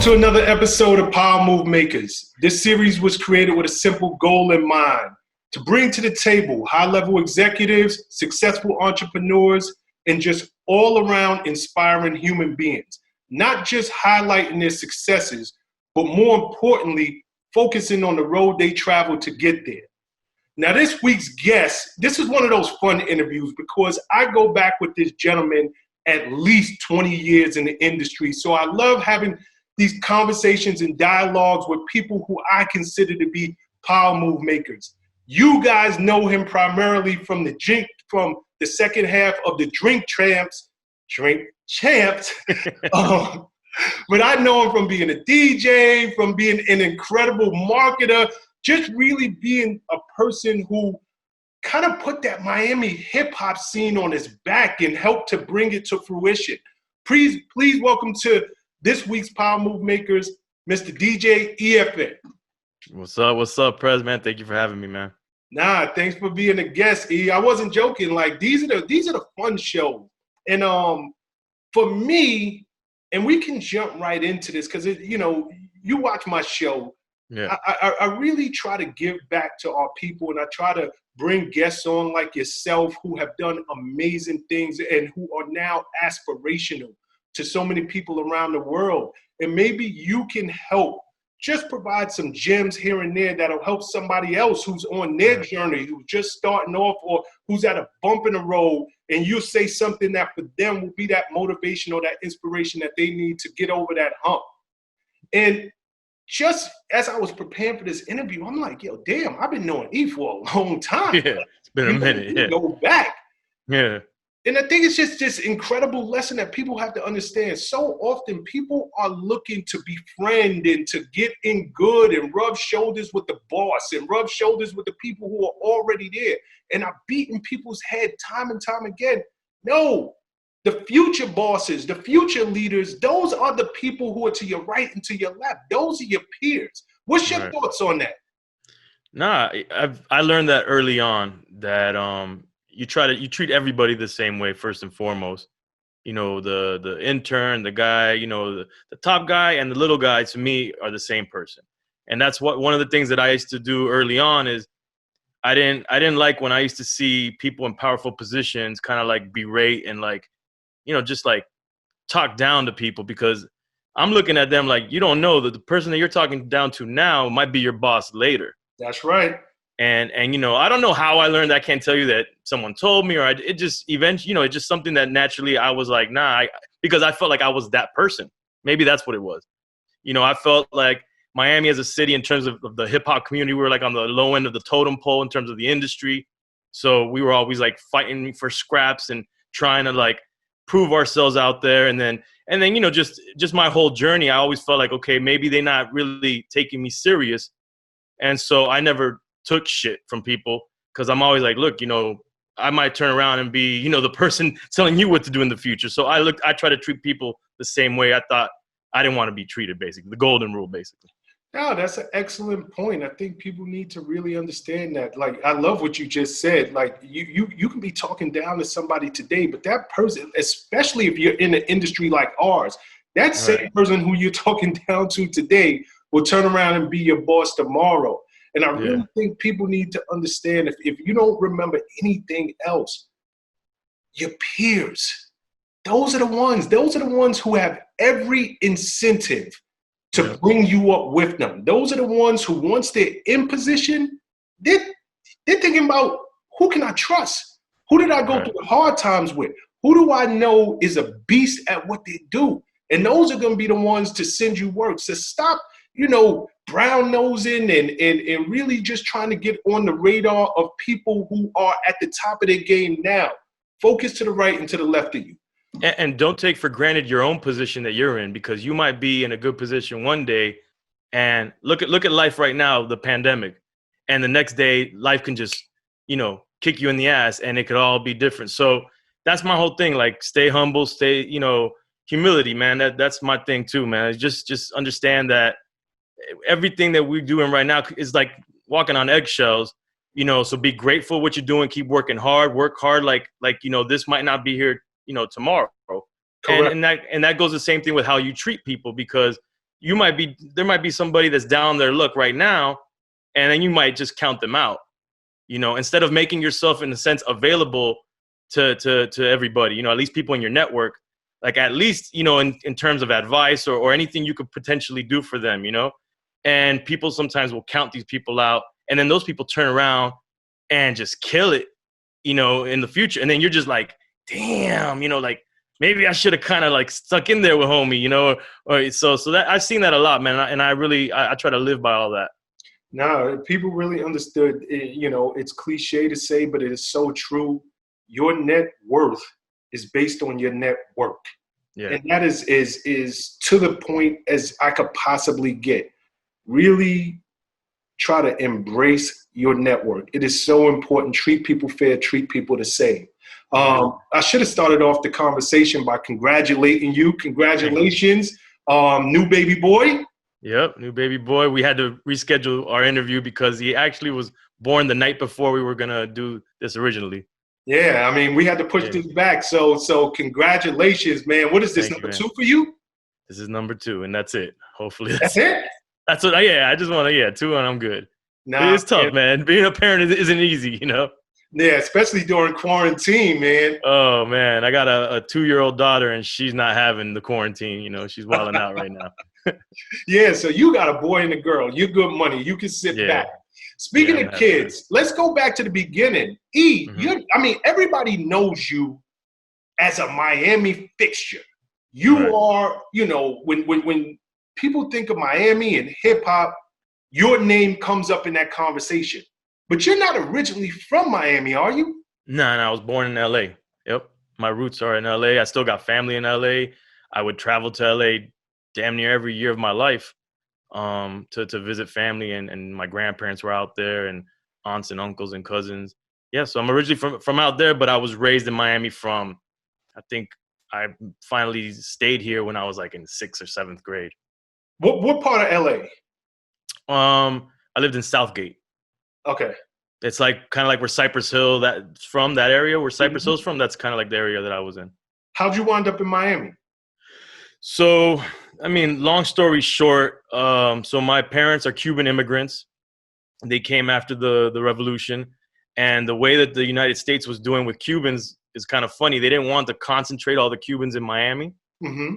to another episode of Power Move Makers. This series was created with a simple goal in mind: to bring to the table high-level executives, successful entrepreneurs, and just all-around inspiring human beings. Not just highlighting their successes, but more importantly, focusing on the road they traveled to get there. Now, this week's guest, this is one of those fun interviews because I go back with this gentleman at least 20 years in the industry. So I love having these conversations and dialogues with people who I consider to be power move makers. You guys know him primarily from the second half of the Drink Champs. But I know him from being a DJ, from being an incredible marketer, just really being a person who kind of put that Miami hip-hop scene on his back and helped to bring it to fruition. Please welcome to this week's Power Move Makers, Mr. DJ EFN. What's up, Prez, man? Thank you for having me, man. Nah, thanks for being a guest, E. I wasn't joking. Like, these are the fun shows. And for me, and we can jump right into this because, you watch my show. Yeah. I really try to give back to our people, and I try to bring guests on like yourself who have done amazing things and who are now aspirational to so many people around the world. And maybe you can help just provide some gems here and there that'll help somebody else who's on their journey, who's just starting off or who's at a bump in the road, and you'll say something that for them will be that motivation or that inspiration that they need to get over that hump. And just as I was preparing for this interview, I'm like, yo, damn, I've been knowing E for a long time. Yeah, it's been a minute. Yeah. Go back. Yeah. And I think it's just this incredible lesson that people have to understand. So often people are looking to befriend and to get in good and rub shoulders with the boss and rub shoulders with the people who are already there. And I've beaten people's head time and time again. No. The future bosses, the future leaders, those are the people who are to your right and to your left. Those are your peers. What's your thoughts on that? Nah, I learned that early on that you treat everybody the same way first and foremost. You know, the intern, the guy, the top guy and the little guy to me are the same person. And that's one of the things that I used to do early on is I didn't like when I used to see people in powerful positions kind of like berate and like, just like talk down to people, because I'm looking at them like, you don't know that the person that you're talking down to now might be your boss later. That's right. And I don't know how I learned. I can't tell you that someone told me, or it just eventually, it's just something that naturally I was like, nah, because I felt like I was that person. Maybe that's what it was. I felt like Miami as a city in terms of the hip hop community, we were like on the low end of the totem pole in terms of the industry. So we were always like fighting for scraps and trying to like prove ourselves out there. And then, just my whole journey, I always felt like, okay, maybe they're not really taking me serious. And so I never took shit from people because I'm always like, look, I might turn around and be, the person telling you what to do in the future. So I try to treat people the same way I thought I didn't want to be treated, basically. The golden rule, basically. No, that's an excellent point. I think people need to really understand that. Like, I love what you just said. Like, you can be talking down to somebody today, but that person, especially if you're in an industry like ours, that same person who you're talking down to today will turn around and be your boss tomorrow. And I really think people need to understand, if you don't remember anything else, your peers, those are the ones who have every incentive to bring you up with them. Those are the ones who, once they're in position, they're thinking about, who can I trust? Who did I go through the hard times with? Who do I know is a beast at what they do? And those are going to be the ones to send you work. So stop, brown nosing and really just trying to get on the radar of people who are at the top of their game now. Focus to the right and to the left of you. And don't take for granted your own position that you're in, because you might be in a good position one day and look at life right now, the pandemic, and the next day life can just, kick you in the ass and it could all be different. So that's my whole thing. Like, stay humble, stay, humility, man. That's my thing too, man. Just understand that everything that we're doing right now is like walking on eggshells, so be grateful what you're doing. Keep working hard, work hard. Like, this might not be here, tomorrow. And that goes the same thing with how you treat people, because there might be somebody that's down their luck right now, and then you might just count them out, you know, instead of making yourself in a sense available to everybody, you know, at least people in your network, like at least, you know, in terms of advice or anything you could potentially do for them, you know. And people sometimes will count these people out, and then those people turn around and just kill it, you know, in the future. And then you're just like, damn, you know, like maybe I should have kind of like stuck in there with homie, you know, or so that I've seen that a lot, man. And I try to live by all that. No, people really understood, you know, it's cliche to say, but it is so true. Your net worth is based on your network. Yeah. And that is to the point as I could possibly get. Really try to embrace your network. It is so important. Treat people fair, treat people the same. I should have started off the conversation by congratulating you. Congratulations, new baby boy. Yep, new baby boy. We had to reschedule our interview because he actually was born the night before we were gonna do this originally. Yeah, I mean, we had to push this back. So congratulations, man. What is this, number 2 for you? This is number 2, and that's it. Hopefully that's it. That's what. Yeah, I just want to. Yeah, 2 and I'm good. Nah, it's tough, man. Being a parent isn't easy, you know. Yeah, especially during quarantine, man. Oh man, I got a 2-year-old daughter, and she's not having the quarantine. You know, she's wilding out right now. Yeah, so you got a boy and a girl. You're good money. You can sit back. Speaking of kids, let's go back to the beginning. I mean, everybody knows you as a Miami fixture. You are, you know, when people think of Miami and hip hop, your name comes up in that conversation. But you're not originally from Miami, are you? No, I was born in LA. Yep. My roots are in LA. I still got family in LA. I would travel to LA damn near every year of my life to visit family, and my grandparents were out there, and aunts and uncles and cousins. Yeah, so I'm originally from out there, but I was raised in Miami from, I think I finally stayed here when I was like in 6th or 7th grade. What part of LA? I lived in Southgate. Okay. It's like kind of like where Cypress Hill, that's from, that area where Cypress Hill's from. That's kind of like the area that I was in. How'd you wind up in Miami? So, I mean, long story short, so my parents are Cuban immigrants. They came after the revolution. And the way that the United States was doing with Cubans is kind of funny. They didn't want to concentrate all the Cubans in Miami.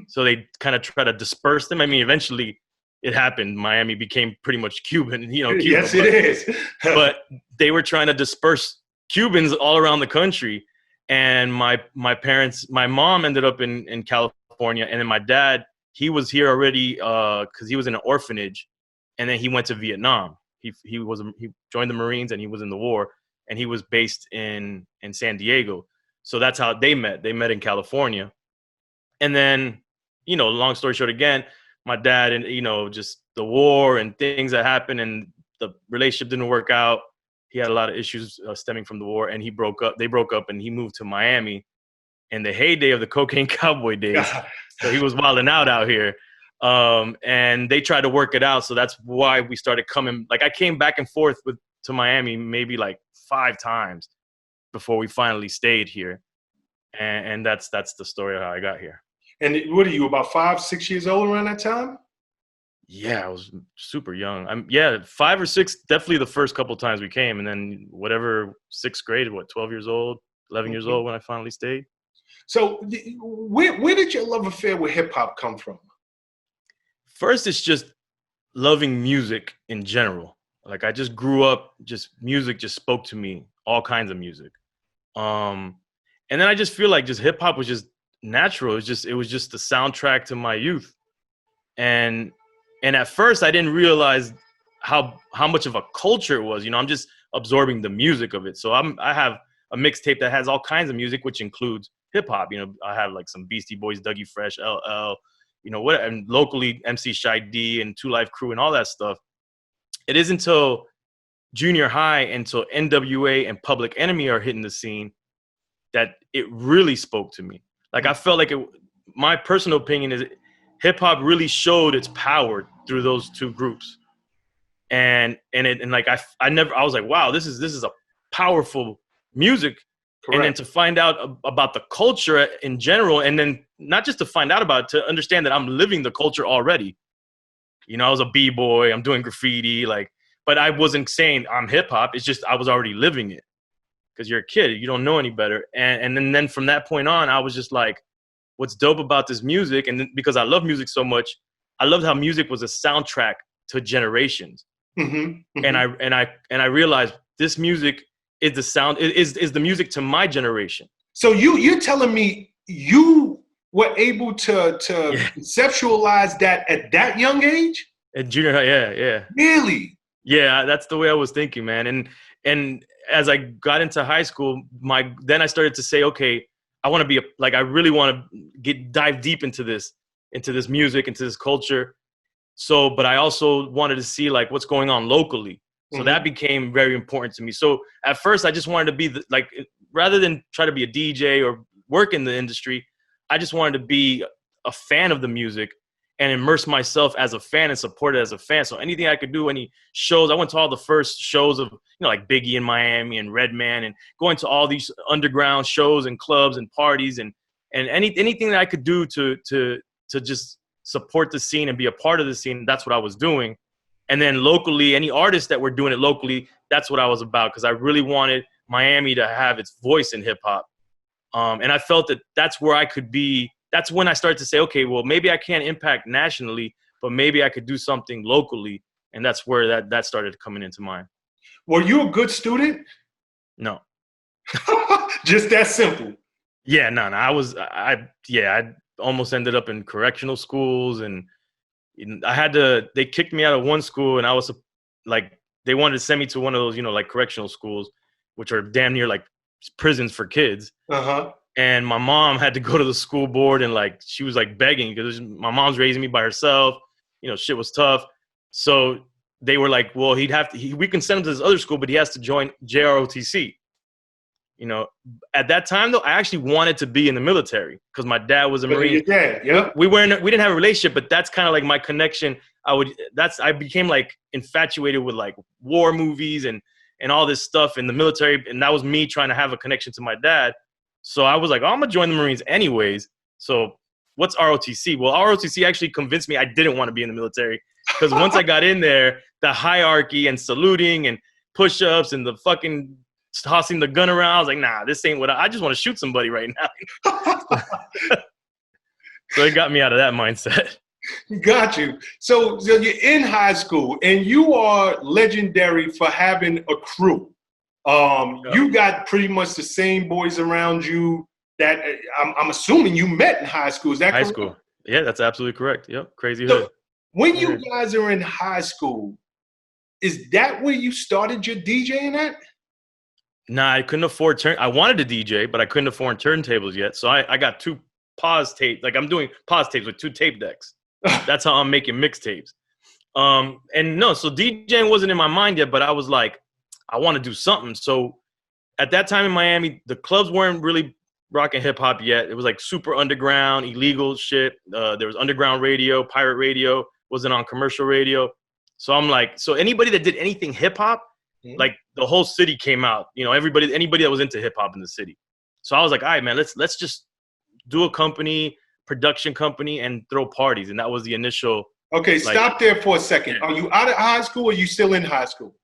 So they kind of try to disperse them. I mean, eventually it happened. Miami became pretty much Cuban, you know. Cuba, yes, it is. But they were trying to disperse Cubans all around the country. And my parents, my mom ended up in California, and then my dad, he was here already because he was in an orphanage, and then he went to Vietnam. He joined the Marines, and he was in the war, and he was based in San Diego. So that's how they met. They met in California. And then, you know, long story short again, my dad and, you know, just the war and things that happened, and the relationship didn't work out. He had a lot of issues stemming from the war, and they broke up, and he moved to Miami in the heyday of the cocaine cowboy days. So he was wilding out here. And they tried to work it out. So that's why we started coming. Like, I came back and forth to Miami maybe like 5 times before we finally stayed here. And that's the story of how I got here. And what are you, about 5, 6 years old around that time? Yeah, I was super young. 5 or 6, definitely the first couple of times we came. And then whatever, 6th grade, 12 years old, 11 years old when I finally stayed. So where did your love affair with hip hop come from? First, it's just loving music in general. Like, I just grew up, just music just spoke to me, all kinds of music. And then I just feel like just hip hop was just natural. It was just the soundtrack to my youth. And at first I didn't realize how much of a culture it was. You know, I'm just absorbing the music of it. So I have a mixtape that has all kinds of music, which includes hip hop. You know, I have like some Beastie Boys, Dougie Fresh, LL, you know, and locally MC Shy D and 2 Live Crew and all that stuff. It isn't until junior high, until N.o.r.e. and Public Enemy are hitting the scene, that it really spoke to me. Like, I felt like my personal opinion is hip hop really showed its power through those 2 groups. And I was like, wow, this is a powerful music. Correct. And then to find out about the culture in general, and then not just to find out about it, to understand that I'm living the culture already. You know, I was a b-boy. I'm doing graffiti, like, but I wasn't saying I'm hip hop. It's just I was already living it because you're a kid. You don't know any better. And then from that point on, I was just like, what's dope about this music? And then, because I love music so much, I loved how music was a soundtrack to generations. Mm-hmm. And I realized this music is the sound is the music to my generation. So you're telling me you were able to conceptualize that at that young age? At junior high, yeah. Really? Yeah, that's the way I was thinking, man. And as I got into high school, then I started to say, okay, I want to be I really want to dive deep into this music, into this culture. So, but I also wanted to see like what's going on locally. So that became very important to me. So at first I just wanted to be rather than try to be a DJ or work in the industry, I just wanted to be a fan of the music and immerse myself as a fan and support it as a fan. So anything I could do, any shows, I went to all the first shows of, like Biggie in Miami and Redman, and going to all these underground shows and clubs and parties and anything that I could do to just support the scene and be a part of the scene. That's what I was doing. And then locally, any artists that were doing it locally, that's what I was about, because I really wanted Miami to have its voice in hip hop. And I felt that that's where I could be. That's when I started to say, okay, well, maybe I can't impact nationally, but maybe I could do something locally. And that's where that started coming into mind. Were you a good student? No. Just that simple. Yeah, no. I almost ended up in correctional schools, and they kicked me out of one school, and I was like, they wanted to send me to one of those, like correctional schools, which are damn near like prisons for kids. Uh-huh. And my mom had to go to the school board, and like she was like begging, because my mom's raising me by herself. Shit was tough. So they were like, well, we can send him to this other school, but he has to join JROTC. At that time though, I actually wanted to be in the military because my dad was a Marine. Your dad, yeah. We didn't have a relationship, but that's kind of like my connection. I became like infatuated with like war movies and all this stuff in the military, and that was me trying to have a connection to my dad. So I was like, oh, I'm gonna join the Marines anyways. So what's ROTC? Well, ROTC actually convinced me I didn't want to be in the military, because once I got in there, the hierarchy and saluting and push-ups and the fucking tossing the gun around, I was like, nah, this ain't what I just want to shoot somebody right now. So it got me out of that mindset. Got you. So you're in high school, and you are legendary for having a crew. You got pretty much the same boys around you that I'm assuming you met in high school. Is that correct? High school? Yeah, that's absolutely correct. Yep, crazy hood. So when you guys are in high school, is that where you started your DJing at? Nah, I couldn't afford I wanted to DJ, but I couldn't afford turntables yet. So I got 2 pause tapes. Like I'm doing pause tapes with 2 tape decks. That's how I'm making mixtapes. And no, so DJing wasn't in my mind yet, but I was like, I want to do something. So at that time in Miami, the clubs weren't really rocking hip hop yet. It was like super underground, illegal shit. There was underground radio, pirate radio, wasn't on commercial radio. So I'm like, so anybody that did anything hip hop, like the whole city came out. Anybody that was into hip hop in the city. So I was like, all right, man, let's just do a production company, and throw parties. And that was the initial. Okay, stop there for a second. Are you out of high school, or are you still in high school?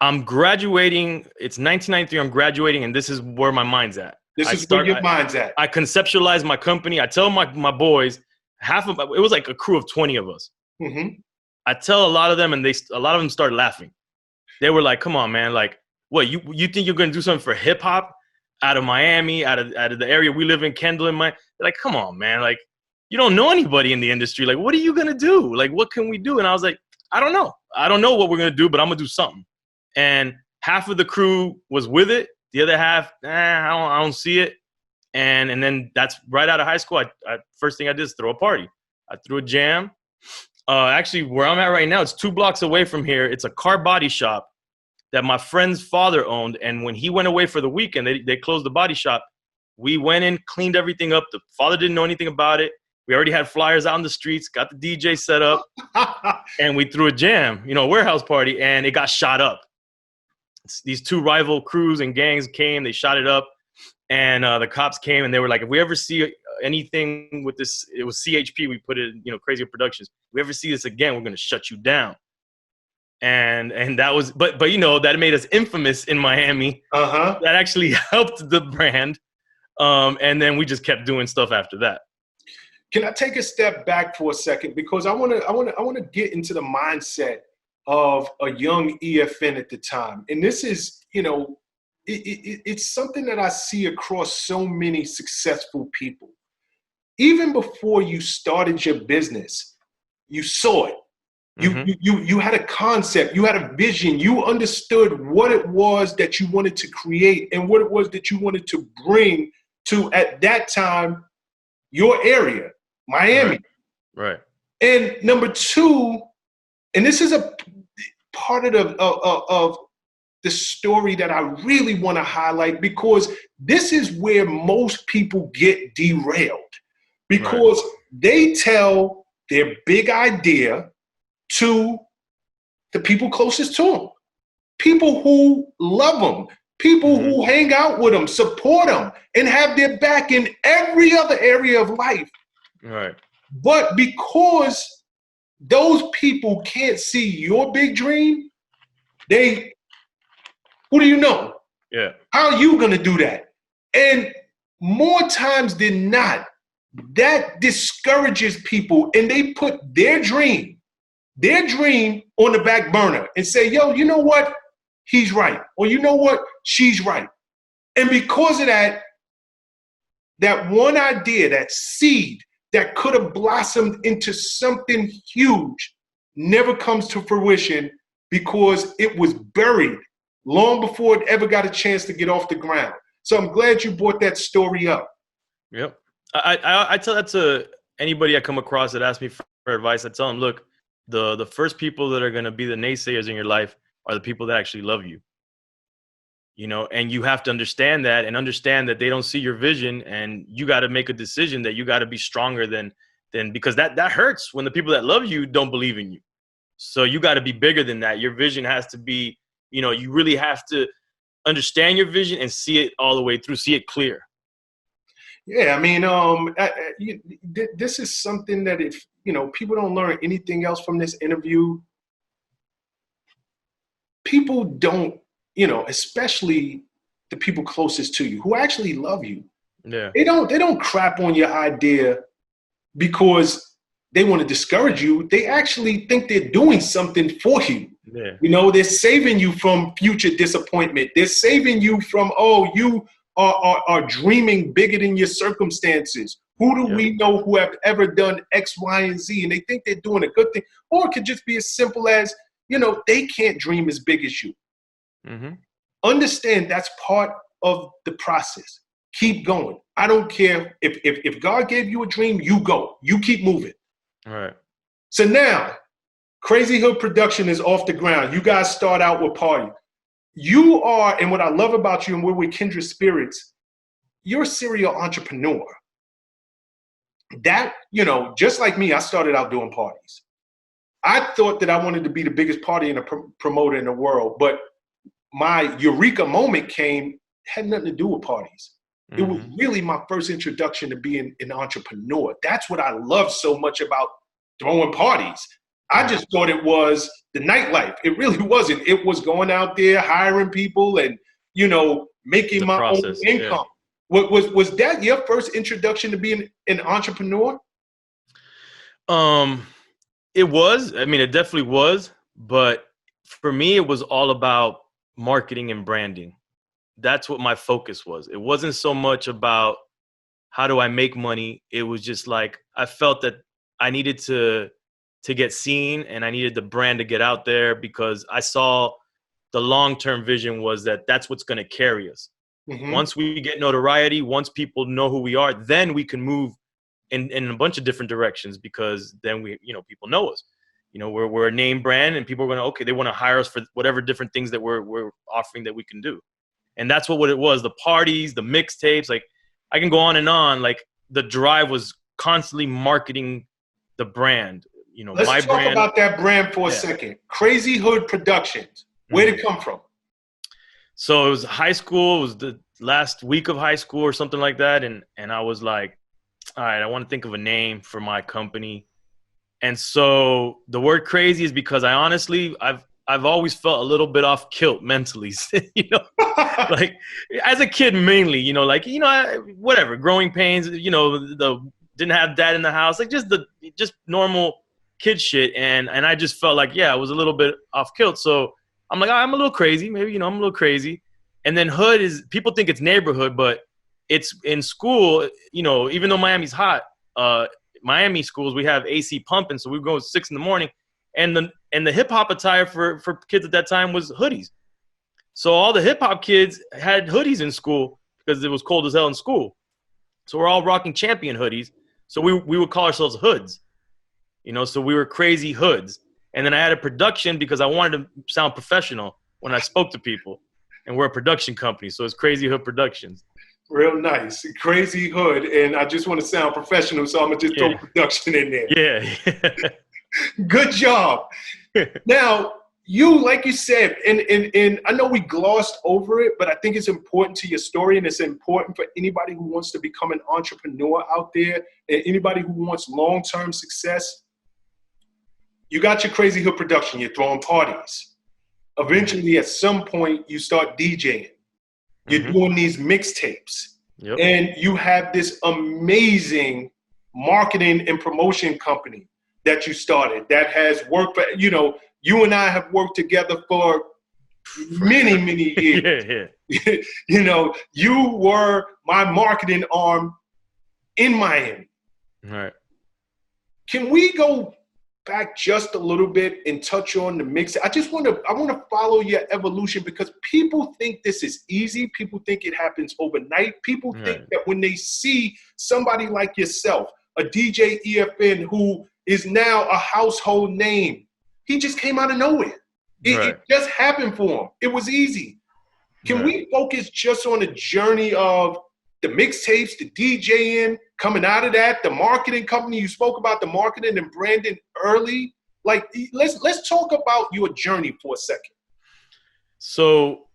I'm graduating. It's 1993. I'm graduating, and this is where my mind's at. Where your mind's at. I conceptualize my company. I tell my boys, it was like a crew of 20 of us. Mm-hmm. I tell a lot of them, and a lot of them started laughing. They were like, come on, man. Like, what, you think you're going to do something for hip hop out of Miami, out of the area we live in, Kendall and Miami? They're like, come on, man. Like, you don't know anybody in the industry. Like, what are you going to do? Like, what can we do? And I was like, I don't know. I don't know what we're going to do, but I'm going to do something. And half of the crew was with it. The other half, I don't see it. And then that's right out of high school. First thing I did is throw a party. I threw a jam. Actually, where I'm at right now, it's 2 blocks away from here. It's a car body shop that my friend's father owned. And when he went away for the weekend, they closed the body shop. We went in, cleaned everything up. The father didn't know anything about it. We already had flyers out in the streets, got the DJ set up, and we threw a jam, a warehouse party, and it got shot up. These 2 rival crews and gangs came, they shot it up, and the cops came, and they were like, if we ever see anything with this, it was CHP. We put it, Crazy Productions. If we ever see this again, we're going to shut you down. And that was, but that made us infamous in Miami. That actually helped the brand. And then we just kept doing stuff after that. Can I take a step back for a second? Because I want to get into the mindset of a young EFN at the time. And this is, it's something that I see across so many successful people. Even before you started your business, you saw it. You had a concept, you had a vision, you understood what it was that you wanted to create and what it was that you wanted to bring to, at that time, your area, Miami. Right. And number two, and this is a part of the story that I really want to highlight, because this is where most people get derailed, because they tell their big idea to the people closest to them, people who love them, people who hang out with them, support them, and have their back in every other area of life. Right. But because those people can't see your big dream, who do you know? Yeah. How are you going to do that? And more times than not, that discourages people, and they put their dream on the back burner and say, yo, you know what? He's right. Or you know what? She's right. And because of that, that one idea, that seed that could have blossomed into something huge never comes to fruition because it was buried long before it ever got a chance to get off the ground. So I'm glad you brought that story up. Yep. I tell that to anybody I come across that asks me for advice. I tell them, look, the first people that are going to be the naysayers in your life are the people that actually love you. And you have to understand that, and understand that they don't see your vision, and you got to make a decision that you got to be stronger than because that hurts when the people that love you don't believe in you. So you got to be bigger than that. Your vision has to be, you really have to understand your vision and see it all the way through, see it clear. Yeah, I mean, this is something that if, people don't learn anything else from this interview, people don't, especially the people closest to you who actually love you. Yeah. They don't crap on your idea because they want to discourage you. They actually think they're doing something for you. Yeah. They're saving you from future disappointment. They're saving you from, you are dreaming bigger than your circumstances. Who do we know who have ever done X, Y, and Z? And they think they're doing a good thing. Or it could just be as simple as, they can't dream as big as you. Understand that's part of the process. Keep going. I don't care if God gave you a dream, you go. You keep moving. All right. So now, Crazy Hood Production is off the ground. You guys start out with Party. You are, and what I love about you and where we're kindred spirits, you're a serial entrepreneur. That, just like me, I started out doing parties. I thought that I wanted to be the biggest party and a promoter in the world, but my eureka moment had nothing to do with parties. It was really my first introduction to being an entrepreneur. That's what I love so much about throwing parties. I just thought it was the nightlife. It really wasn't. It was going out there, hiring people, and, making my own income. Yeah. Was that your first introduction to being an entrepreneur? It was. I mean, it definitely was. But for me, it was all about marketing and branding. That's what my focus was. It wasn't so much about how do I make money. It was just like I felt that I needed to get seen, and I needed the brand to get out there, because I saw the long-term vision was that that's what's going to carry us. Once we get notoriety, once people know who we are, then we can move in a bunch of different directions, because then people know us. We're a name brand, and people are going to, they want to hire us for whatever different things that we're offering that we can do. And that's what it was. The parties, the mixtapes, like I can go on and on. Like the drive was constantly marketing the brand. Let's talk about that brand for a second. Crazy Hood Productions. Where did it come from? So it was high school. It was the last week of high school or something like that. And I was like, all right, I want to think of a name for my company. And so the word crazy is because I've always felt a little bit off kilt mentally, like as a kid mainly, like, whatever, growing pains, didn't have dad in the house, like just normal kid shit. And I just felt like, yeah, I was a little bit off kilt. So I'm like, I'm a little crazy, maybe, I'm a little crazy. And then hood is, people think it's neighborhood, but it's in school, even though Miami's hot, Miami schools, we have AC pumping, so we go at 6 a.m, and the hip hop attire for kids at that time was hoodies. So all the hip hop kids had hoodies in school because it was cold as hell in school. So we're all rocking Champion hoodies. So we would call ourselves hoods, so we were crazy hoods. And then I had a production because I wanted to sound professional when I spoke to people, and we're a production company, so it's Crazy Hood Productions. Real nice. Crazy Hood. And I just want to sound professional, so I'm going to just throw production in there. Yeah. Good job. Now, you, like you said, and I know we glossed over it, but I think it's important to your story, and it's important for anybody who wants to become an entrepreneur out there, and anybody who wants long-term success. You got your Crazy Hood production. You're throwing parties. Eventually, at some point, you start DJing. You're doing these mixtapes. Yep. And you have this amazing marketing and promotion company that you started that has worked for, you and I have worked together for many, many years. Yeah. You were my marketing arm in Miami. All right. Can we go back just a little bit and touch on the mix? I want to follow your evolution, because people think this is easy. People think it happens overnight. People think that when they see somebody like yourself, a DJ EFN who is now a household name, he just came out of nowhere. It just happened for him. It was easy. Can we focus just on the journey of the mixtapes, the DJing, coming out of that, the marketing company? You spoke about the marketing and branding early. Like, let's talk about your journey for a second. So,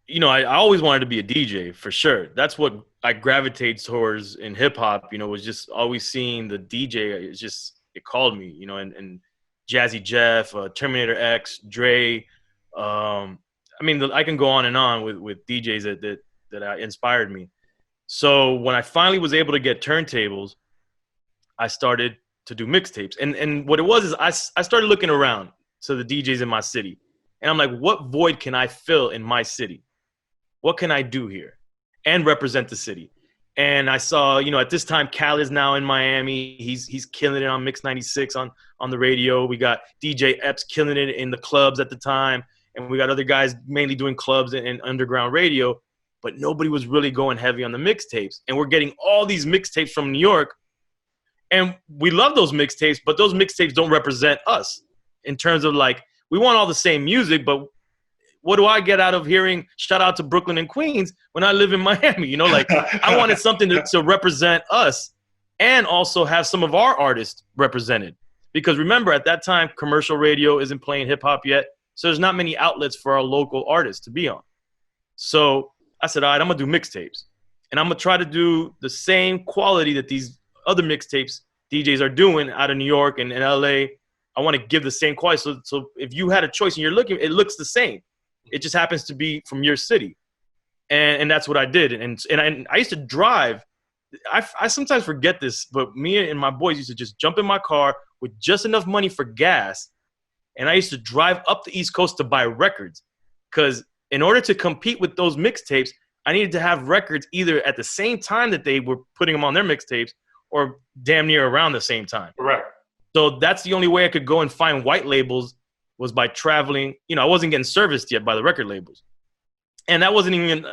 I always wanted to be a DJ for sure. That's what I gravitated towards in hip hop, was just always seeing the DJ. It called me, and Jazzy Jeff, Terminator X, Dre. I can go on and on with DJs that inspired me. So when I finally was able to get turntables, I started to do mixtapes. And what it was is I started looking around to the DJs in my city. And I'm like, what void can I fill in my city? What can I do here and represent the city? And I saw, at this time, Cal is now in Miami. He's killing it on Mix 96 on the radio. We got DJ Epps killing it in the clubs at the time. And we got other guys mainly doing clubs and underground radio. But nobody was really going heavy on the mixtapes. And we're getting all these mixtapes from New York. And we love those mixtapes, but those mixtapes don't represent us in terms of, like, we want all the same music, but what do I get out of hearing shout out to Brooklyn and Queens when I live in Miami? Like, I wanted something to represent us and also have some of our artists represented. Because remember, at that time, commercial radio isn't playing hip hop yet. So there's not many outlets for our local artists to be on. So I said, all right, I'm going to do mixtapes. And I'm going to try to do the same quality that these other mixtapes DJs are doing out of New York and LA. I want to give the same quality. So if you had a choice and you're looking, it looks the same. It just happens to be from your city. And that's what I did. And I used to drive. I sometimes forget this, but me and my boys used to just jump in my car with just enough money for gas. And I used to drive up the East Coast to buy records. Because in order to compete with those mixtapes, I needed to have records either at the same time that they were putting them on their mixtapes or damn near around the same time. Right. So that's the only way I could go and find white labels was by traveling. I wasn't getting serviced yet by the record labels. And that wasn't even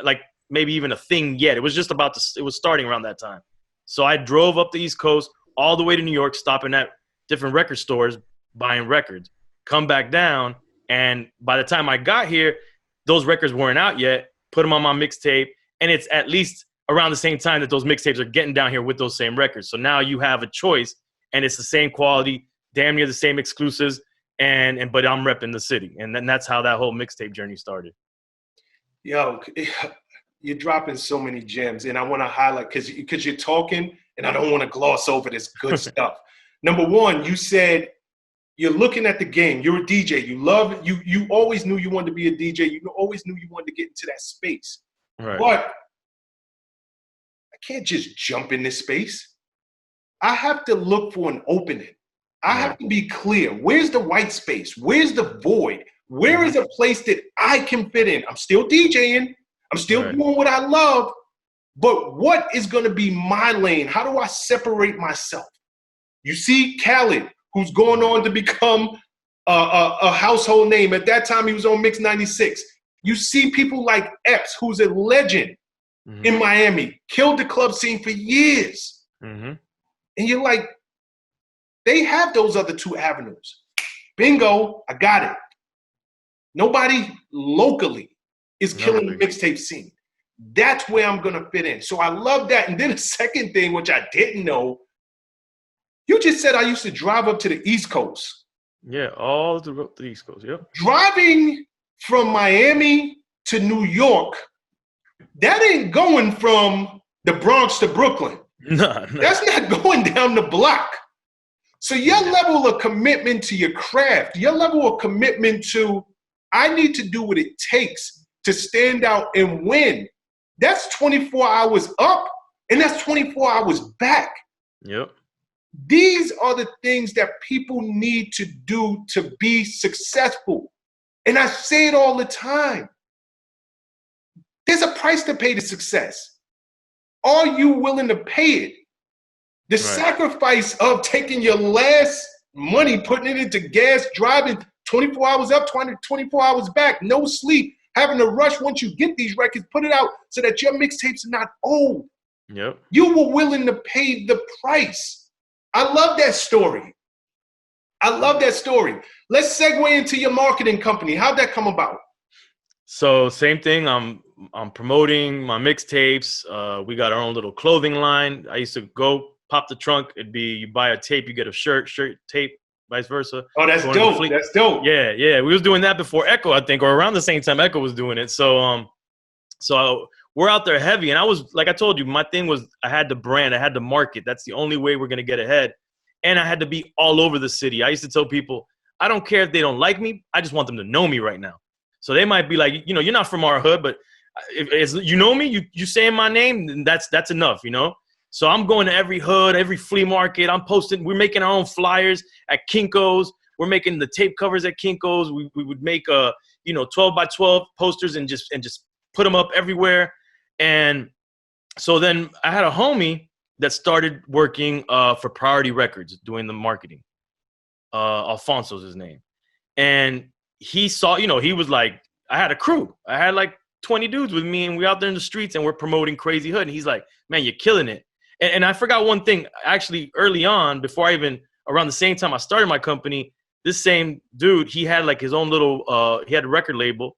maybe even a thing yet. It was just it was starting around that time. So I drove up the East Coast all the way to New York, stopping at different record stores, buying records, come back down. And by the time I got here, those records weren't out yet, put them on my mixtape. And it's at least around the same time that those mixtapes are getting down here with those same records. So now you have a choice and it's the same quality, damn near the same exclusives. But I'm repping the city. And then that's how that whole mixtape journey started. Yo, you're dropping so many gems, and I want to highlight because you're talking, and I don't want to gloss over this good stuff. Number one, you said you're looking at the game. You're a DJ. You love it. You always knew you wanted to be a DJ. You always knew you wanted to get into that space. Right. But I can't just jump in this space. I have to look for an opening. I have to be clear. Where's the white space? Where's the void? Where is a place that I can fit in? I'm still DJing. I'm still doing what I love. But what is going to be my lane? How do I separate myself? You see Khaled, who's going on to become a household name. At that time, he was on Mix 96. You see people like Epps, who's a legend in Miami, killed the club scene for years. And you're like, they have those other two avenues. Bingo, I got it. Nobody locally is killing the mixtape scene. That's where I'm going to fit in. So I love that. And then the second thing, which I didn't know, you just said I used to drive up to the East Coast. Yeah, all the East Coast, yep. Driving from Miami to New York, that ain't going from the Bronx to Brooklyn. No. That's not going down the block. So your level of commitment to your craft, your level of commitment to, I need to do what it takes to stand out and win. That's 24 hours up, and that's 24 hours back. Yep. These are the things that people need to do to be successful. And I say it all the time. There's a price to pay to success. Are you willing to pay it? The sacrifice of taking your last money, putting it into gas, driving 24 hours up, 24 hours back, no sleep, having to rush once you get these records, put it out so that your mixtapes are not old. Yep. You were willing to pay the price. I love that story. I love that story. Let's segue into your marketing company. How'd that come about? So same thing. I'm promoting my mixtapes. We got our own little clothing line. I used to go pop the trunk. It'd be you buy a tape, you get a shirt, tape, vice versa. Oh, that's dope. That's dope. Yeah. We was doing that before Echo, I think, or around the same time Echo was doing it. So we're out there heavy. And I was, like I told you, my thing was I had the brand, I had the market. That's the only way we're going to get ahead. And I had to be all over the city. I used to tell people, I don't care if they don't like me. I just want them to know me right now. So they might be like, you know, you're not from our hood, but if you know me, you saying my name, then that's enough, you know? So I'm going to every hood, every flea market. I'm posting. We're making our own flyers at Kinko's. We're making the tape covers at Kinko's. We would make 12 by 12 posters and just put them up everywhere. And so then I had a homie that started working for Priority Records, doing the marketing. Alfonso's his name. And he saw, he was like, I had a crew. I had like 20 dudes with me, and we out there in the streets, and we're promoting Crazy Hood. And he's like, man, you're killing it. And I forgot one thing. Actually, early on, around the same time I started my company, this same dude, he had like his own little, he had a record label,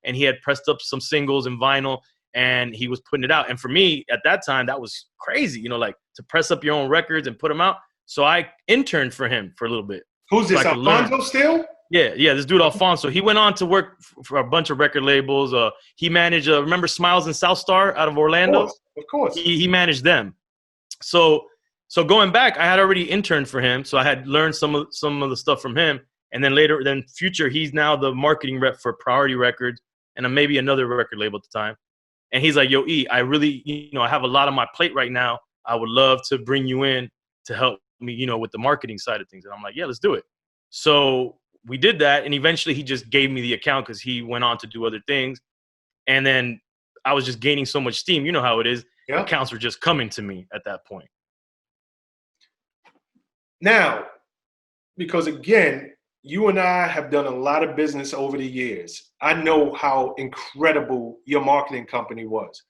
and he had pressed up some singles and vinyl, and he was putting it out. And for me, at that time, that was crazy, like to press up your own records and put them out. So I interned for him for a little bit. Who's this, Alfonso still? Yeah, this dude Alfonso. He went on to work for a bunch of record labels. He managed, remember Smiles and South Star out of Orlando? Of course. He managed them. So going back, I had already interned for him, so I had learned some of the stuff from him. And then future, he's now the marketing rep for Priority Records and maybe another record label at the time. And he's like, yo, E, I really, I have a lot on my plate right now. I would love to bring you in to help me, with the marketing side of things. And I'm like, yeah, let's do it. So we did that, and eventually he just gave me the account because he went on to do other things. And then I was just gaining so much steam. You know how it is. Yeah. Accounts were just coming to me at that point. Now, because again, you and I have done a lot of business over the years. I know how incredible your marketing company was.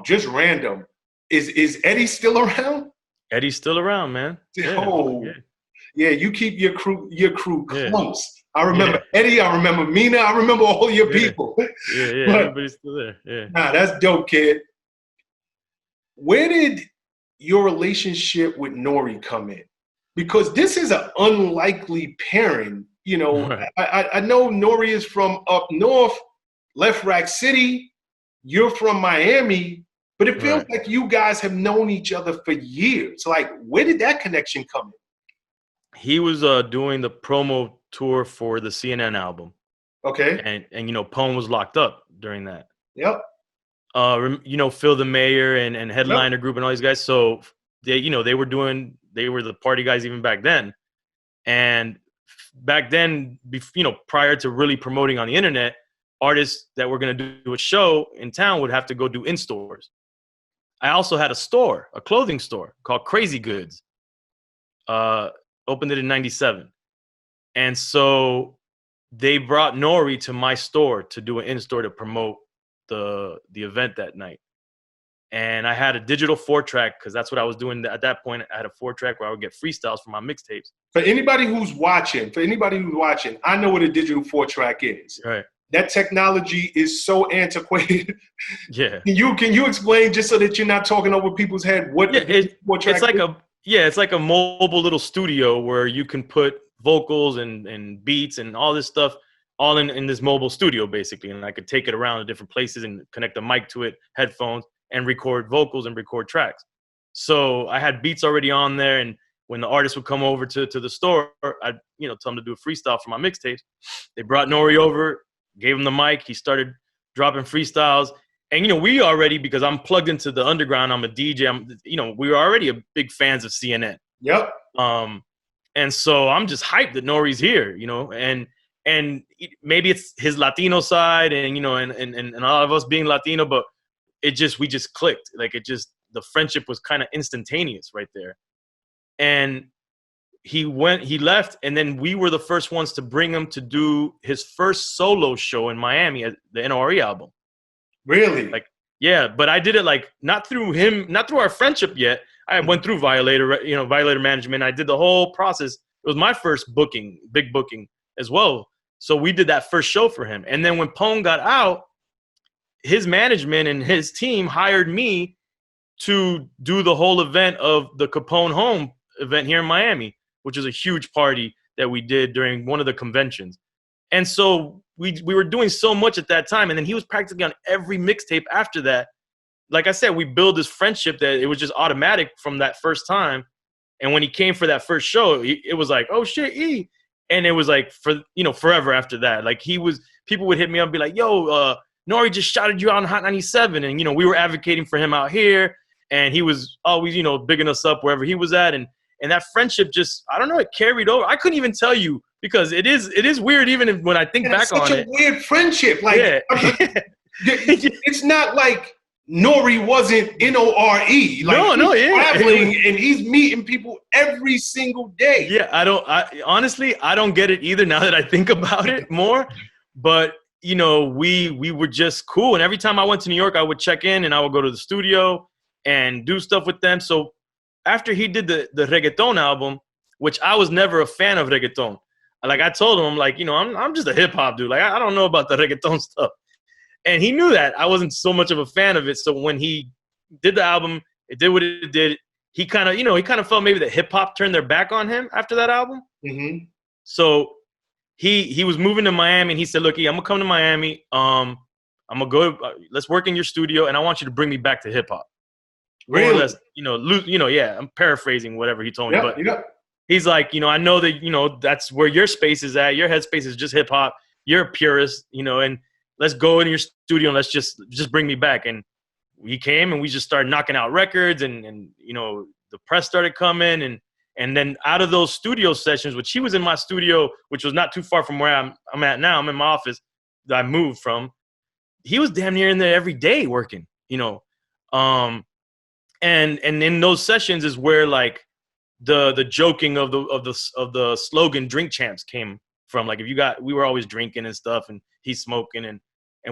Just random. Is Eddie still around? Eddie's still around, man. Yeah, you keep your crew close. I remember Eddie. I remember Mina. I remember all your people. Yeah, but, everybody's still there. Yeah. Nah, that's dope, kid. Where did your relationship with n.o.r.e. come in? Because this is an unlikely pairing. Right. I know n.o.r.e. is from up north, Left Rack City. you're from Miami, but it feels Right. like you guys have known each other for years. Like, where did that connection come in? He was doing the promo tour for the CNN album, Okay. and you know, Pone was locked up during that. Yep. You know, Phil the Mayor and Yep. Headliner Group and all these guys. So they, you know, they were the party guys even back then. And back then, you know, prior to really promoting on the internet, artists that were going to do a show in town would have to go do in stores. I also had a clothing store called Crazy Goods. Opened it in '97, and so they brought n.o.r.e. to my store to do an in store to promote the event that night. And I had a digital 4-track because that's what I was doing at that point. I had a 4-track where I would get freestyles for my mixtapes. For anybody who's watching, I know what a digital 4-track is. Right. That technology is so antiquated. Yeah. Can you explain, just so that you're not talking over people's head, what a digital 4-track it's like is? it's like a mobile little studio where you can put vocals and beats and all this stuff all in this mobile studio basically. And I could take it around to different places and connect a mic to it, headphones, and record vocals and record tracks. So I had beats already on there, and when the artist would come over to the store, I'd, you know, tell them to do a freestyle for my mixtapes. They brought n.o.r.e. over, gave him the mic. He started dropping freestyles. And, you know, we already, because I'm plugged into the underground, I'm a DJ, you know, we were already big fans of CNN. Yep. And so I'm just hyped that n.o.r.e.'s here, you know, and maybe it's his Latino side and, you know, and all of us being Latino, but we just clicked. Like the friendship was kind of instantaneous right there. And he left, and then we were the first ones to bring him to do his first solo show in Miami at the n.o.r.e. album. Really? Like, yeah, but I did it like not through him, not through our friendship yet. I went through Violator management. I did the whole process. It was my first big booking as well. So we did that first show for him. And then when Pone got out, his management and his team hired me to do the whole event of the Capone Home event here in Miami, which is a huge party that we did during one of the conventions. And so we were doing so much at that time. And then he was practically on every mixtape after that. Like I said, we built this friendship that it was just automatic from that first time. And when he came for that first show, it was like, oh shit, E. And it was like, forever after that. Like people would hit me up and be like, yo, n.o.r.e. just shouted you out on Hot 97. And, you know, we were advocating for him out here. And he was always, you know, bigging us up wherever he was at. And that friendship just, I don't know, it carried over. I couldn't even tell you because it is weird even when I think back on it. It's such a weird friendship. Like, yeah. It's not like n.o.r.e. wasn't n.o.r.e. Like, he's traveling and he's meeting people every single day. Yeah, honestly, I don't get it either now that I think about it more. But, you know, we were just cool. And every time I went to New York, I would check in and I would go to the studio and do stuff with them. So after he did the reggaeton album, which I was never a fan of reggaeton. Like I told him, like, you know, I'm just a hip hop dude. Like I don't know about the reggaeton stuff. And he knew that I wasn't so much of a fan of it. So when he did the album, it did what it did. He kind of felt maybe that hip hop turned their back on him after that album. Mm-hmm. So he was moving to Miami and he said, look, I'm gonna come to Miami. I'm gonna go, let's work in your studio. And I want you to bring me back to hip hop. Really? More or less, yeah, I'm paraphrasing whatever he told me, but yeah. He's like, I know that, that's where your space is at. Your headspace is just hip hop. You're a purist, and let's go in your studio and let's just bring me back. And he came and we just started knocking out records and the press started coming and then out of those studio sessions, which he was in my studio, which was not too far from where I'm at now. I'm in my office that I moved from. He was damn near in there every day working, and in those sessions is where like the joking of the slogan "Drink Champs" came from. Like we were always drinking and stuff, and he's smoking, and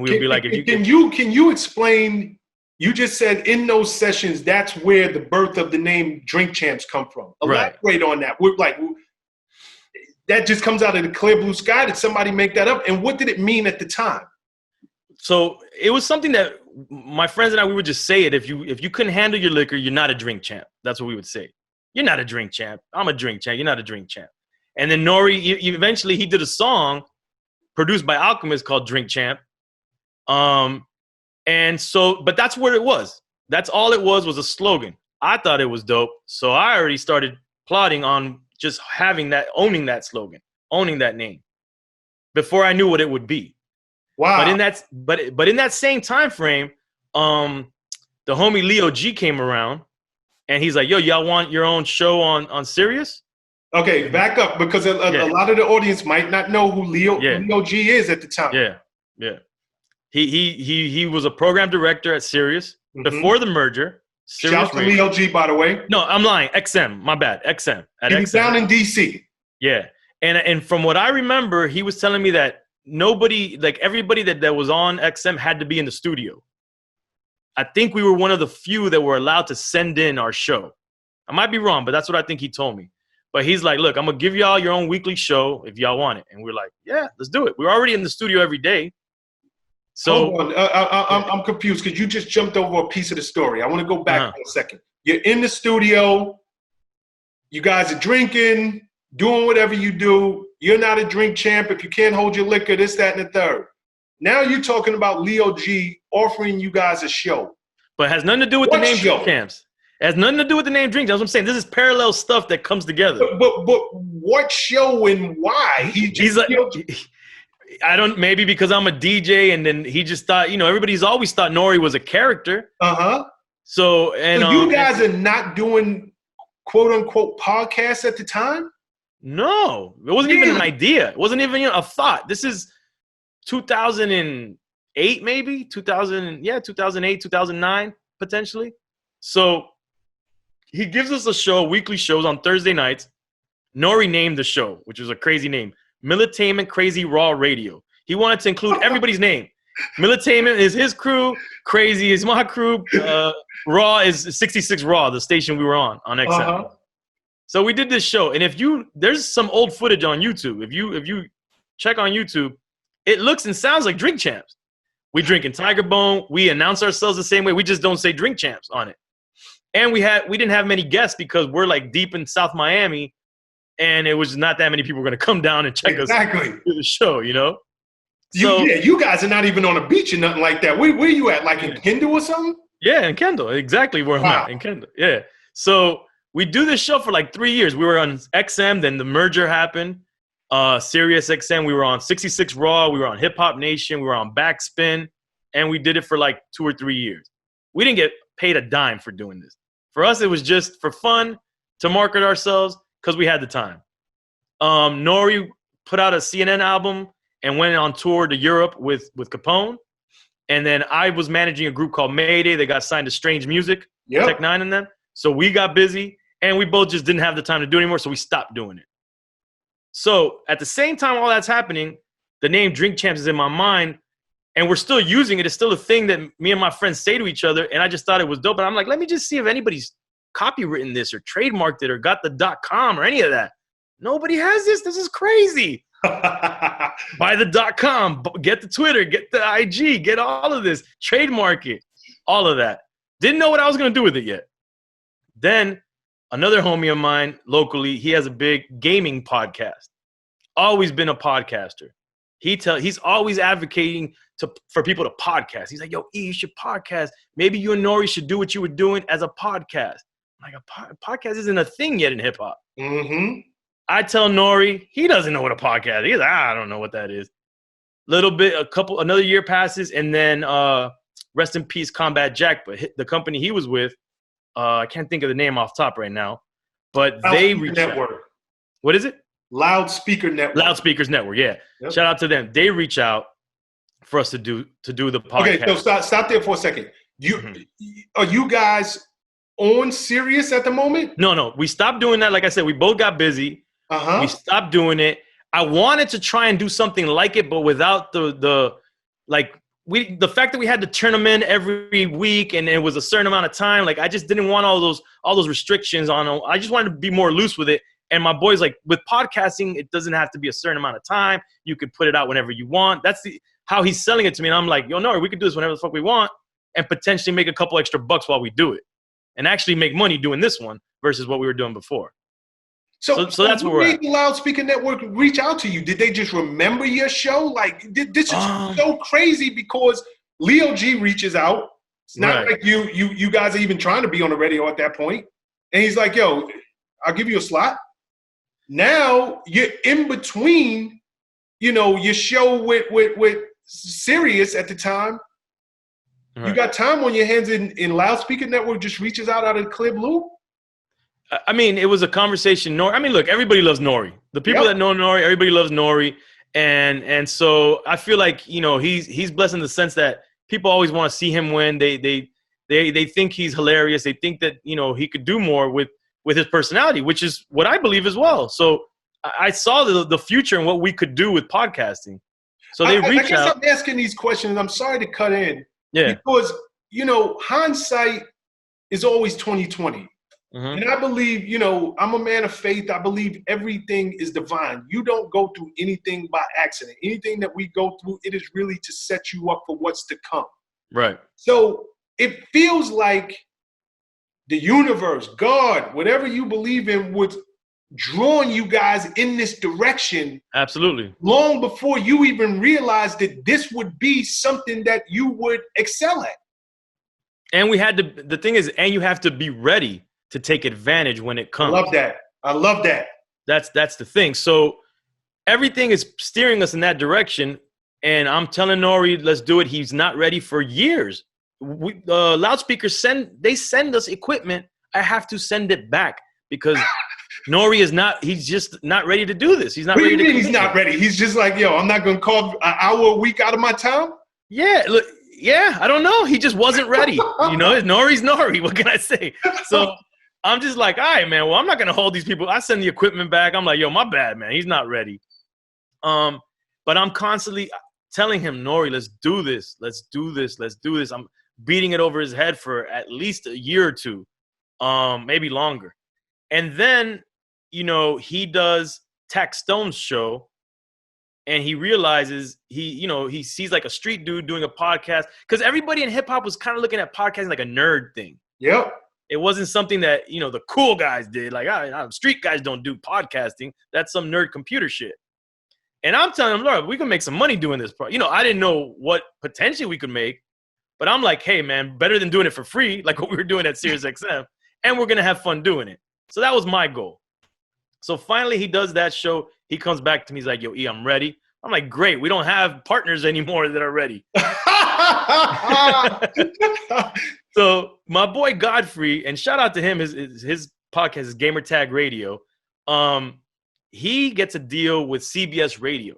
we would be like, can you explain? You just said in those sessions, that's where the birth of the name Drink Champs come from. Elaborate on that. We're like, that just comes out of the clear blue sky. Did somebody make that up? And what did it mean at the time? So it was something that my friends and I, we would just say it. If you couldn't handle your liquor, you're not a drink champ. That's what we would say. You're not a drink champ. I'm a drink champ. You're not a drink champ. And then n.o.r.e. eventually he did a song produced by Alchemist called Drink Champ. And so, but that's what it was. That's all it was a slogan. I thought it was dope. So I already started plotting on just having that, owning that slogan, owning that name before I knew what it would be. Wow. But in that same time frame, the homie Leo G came around and he's like, yo, y'all want your own show on Sirius? Okay, back up, because a lot of the audience might not know who Leo G is at the time. Yeah. He was a program director at Sirius before the merger. Shout to Leo G, by the way. No, I'm lying. XM, my bad. XM. He was down in DC. Yeah, and from what I remember, he was telling me that everybody that was on XM had to be in the studio. I think we were one of the few that were allowed to send in our show. I might be wrong, but that's what I think he told me. But he's like, look, I'm going to give y'all your own weekly show if y'all want it. And we're like, yeah, let's do it. We're already in the studio every day. So hold on. I'm confused because you just jumped over a piece of the story. I want to go back for a second. You're in the studio. You guys are drinking, doing whatever you do. You're not a drink champ. If you can't hold your liquor, this, that, and the third. Now you're talking about Leo G offering you guys a show. But it has nothing to do with the name Drink Champs. It has nothing to do with the name Drink Champs. That's what I'm saying. This is parallel stuff that comes together. But what show and why? He's like, maybe because I'm a DJ, and then he just thought, everybody's always thought n.o.r.e. was a character. So you guys are not doing quote unquote podcasts at the time? No, it wasn't even an idea. It wasn't even a thought. This is 2008, maybe 2008, 2009, potentially. So he gives us a show, weekly shows on Thursday nights. n.o.r.e. named the show, which was a crazy name. Militainment Crazy Raw Radio. He wanted to include everybody's name. Militainment is his crew. Crazy is my crew. Raw is 66 Raw, the station we were on XM. So we did this show, and there's some old footage on YouTube. If you check on YouTube, it looks and sounds like Drink Champs. We drinking Tiger Bone. We announce ourselves the same way. We just don't say Drink Champs on it. And we didn't have many guests because we're like deep in South Miami, and it was not that many people were going to come down and check us through the show, So, you guys are not even on a beach or nothing like that. Where you at? Like in Kendall or something? Yeah, in Kendall. Exactly where I'm at, in Kendall. Yeah. So we do this show for like 3 years. We were on XM, then the merger happened. Sirius XM, we were on 66 Raw, we were on Hip Hop Nation, we were on Backspin, and we did it for like 2 or 3 years. We didn't get paid a dime for doing this. For us, it was just for fun, to market ourselves, because we had the time. n.o.r.e. put out a CNN album and went on tour to Europe with Capone. And then I was managing a group called Mayday. They got signed to Strange Music, Tech Nine and them. So we got busy, and we both just didn't have the time to do it anymore, so we stopped doing it. So at the same time all that's happening, the name Drink Champs is in my mind, and we're still using it. It's still a thing that me and my friends say to each other, and I just thought it was dope. And I'm like, let me just see if anybody's copywritten this or trademarked it or got the .com or any of that. Nobody has this. This is crazy. Buy the .com, get the Twitter, get the IG, get all of this, trademark it, all of that. Didn't know what I was going to do with it yet. Then another homie of mine locally, he has a big gaming podcast. Always been a podcaster. He's always advocating for people to podcast. He's like, yo, E, you should podcast. Maybe you and n.o.r.e. should do what you were doing as a podcast. I'm like, a podcast isn't a thing yet in hip hop. I tell n.o.r.e., he doesn't know what a podcast is. He's like, I don't know what that is. Another year passes, and then rest in peace, Combat Jack, but the company he was with, I can't think of the name off top right now, but they reached out. What is it? Loudspeaker Network. Loudspeakers Network, yeah. Yep. Shout out to them. They reach out for us to do the podcast. Okay, so stop there for a second. Are you guys on Sirius at the moment? No. We stopped doing that. Like I said, we both got busy. We stopped doing it. I wanted to try and do something like it, but without the fact that we had to turn them in every week and it was a certain amount of time. Like, I just didn't want all those restrictions on them. I just wanted to be more loose with it. And my boy's like, with podcasting, it doesn't have to be a certain amount of time. You could put it out whenever you want. That's how he's selling it to me. And I'm like, yo, no, we could do this whenever the fuck we want and potentially make a couple extra bucks while we do it and actually make money doing this one versus what we were doing before. So that's where we're at. The Loudspeaker Network reach out to you? Did they just remember your show? Like, this is so crazy because Leo G reaches out. It's not Right. like you guys are even trying to be on the radio at that point. And he's like, yo, I'll give you a slot. Now you're in between, your show with Sirius at the time. Right. You got time on your hands, in Loudspeaker Network just reaches out of the clear blue. I mean, it was a conversation. I mean, look, everybody loves N.o.r.e. The people that know N.o.r.e, everybody loves N.o.r.e. And so I feel like, he's blessed in the sense that people always want to see him win. They think he's hilarious. They think that, he could do more with his personality, which is what I believe as well. So I saw the future and what we could do with podcasting. So they reach out. I'm asking these questions. I'm sorry to cut in. Yeah. Because, hindsight is always 20/20. Mm-hmm. And I believe, I'm a man of faith. I believe everything is divine. You don't go through anything by accident. Anything that we go through, it is really to set you up for what's to come. Right. So it feels like the universe, God, whatever you believe in, was drawing you guys in this direction. Absolutely. Long before you even realized that this would be something that you would excel at. And the thing is, and you have to be ready to take advantage when it comes. I love that. That's the thing. So everything is steering us in that direction. And I'm telling N.o.r.e, let's do it. He's not ready for years. Loudspeakers send us equipment. I have to send it back because N.o.r.e he's just not ready to do this. He's not ready. What do you mean he's not ready? He's just like, yo, I'm not going to carve an hour a week out of my time? Yeah, look, I don't know. He just wasn't ready. N.o.r.e's N.o.r.e. What can I say? So I'm just like, all right, man, well, I'm not going to hold these people. I send the equipment back. I'm like, yo, my bad, man. He's not ready. But I'm constantly telling him, N.o.r.e, let's do this. Let's do this. Let's do this. I'm beating it over his head for at least a year or two, maybe longer. And then, he does Tack Stone's show, and he realizes he sees like a street dude doing a podcast, because everybody in hip hop was kind of looking at podcasting like a nerd thing. Yep. It wasn't something that, the cool guys did. Like, street guys don't do podcasting. That's some nerd computer shit. And I'm telling him, Lord, we can make some money doing this. I didn't know what potentially we could make, but I'm like, hey, man, better than doing it for free, like what we were doing at SiriusXM, and we're going to have fun doing it. So that was my goal. So finally he does that show. He comes back to me. He's like, yo, E, I'm ready. I'm like, great. We don't have partners anymore that are ready. So my boy Godfrey, and shout out to him, his podcast is Gamer Tag Radio. He gets a deal with CBS Radio.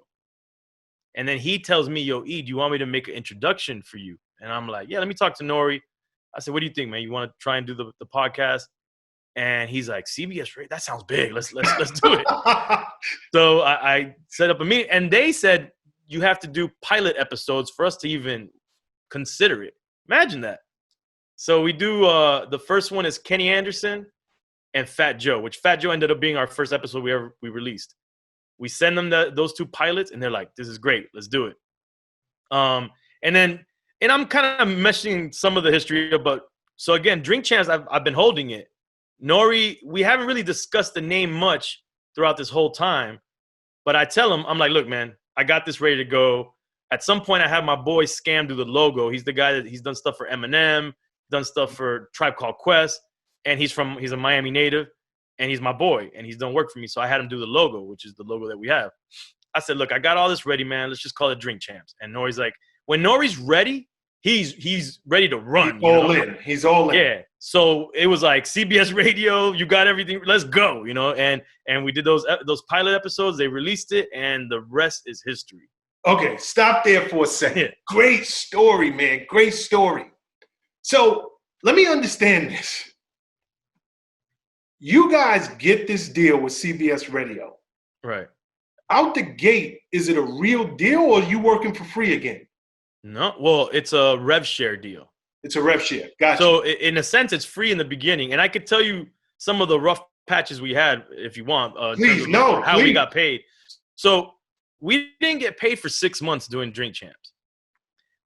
And then he tells me, yo, E, do you want me to make an introduction for you? And I'm like, yeah, let me talk to N.o.r.e. I said, what do you think, man? You want to try and do the podcast? And he's like, CBS Radio, that sounds big. Let's do it. So I set up a meeting, and they said you have to do pilot episodes for us to even consider it. Imagine that. So we do the first one is Kenny Anderson and Fat Joe, which Fat Joe ended up being our first episode we released. We send them those two pilots, and they're like, this is great. Let's do it. And I'm kind of meshing some of the history, but so again, Drink Champs, I've been holding it. N.o.r.e, we haven't really discussed the name much throughout this whole time, but I tell him, I'm like, look, man, I got this ready to go. At some point, I have my boy Scam do the logo. He's the guy that he's done stuff for Eminem, done stuff for Tribe Called Quest, and he's a Miami native, and he's my boy, and he's done work for me. So I had him do the logo, which is the logo that we have. I said, look, I got all this ready, man. Let's just call it Drink Champs. And N.o.r.e's like, when N.o.r.e's ready, he's ready to run. He's all in. Yeah. So it was like CBS Radio, you got everything. Let's go, And we did those pilot episodes. They released it, and the rest is history. Okay, stop there for a second. Yeah. Great story, man. Great story. So let me understand this. You guys get this deal with CBS Radio. Right. Out the gate, is it a real deal, or are you working for free again? No, well, it's a rev share deal. It's a rev share. Gotcha. So in a sense, it's free in the beginning. And I could tell you some of the rough patches we had if you want. Please, how we got paid. So we didn't get paid for 6 months doing Drink Champs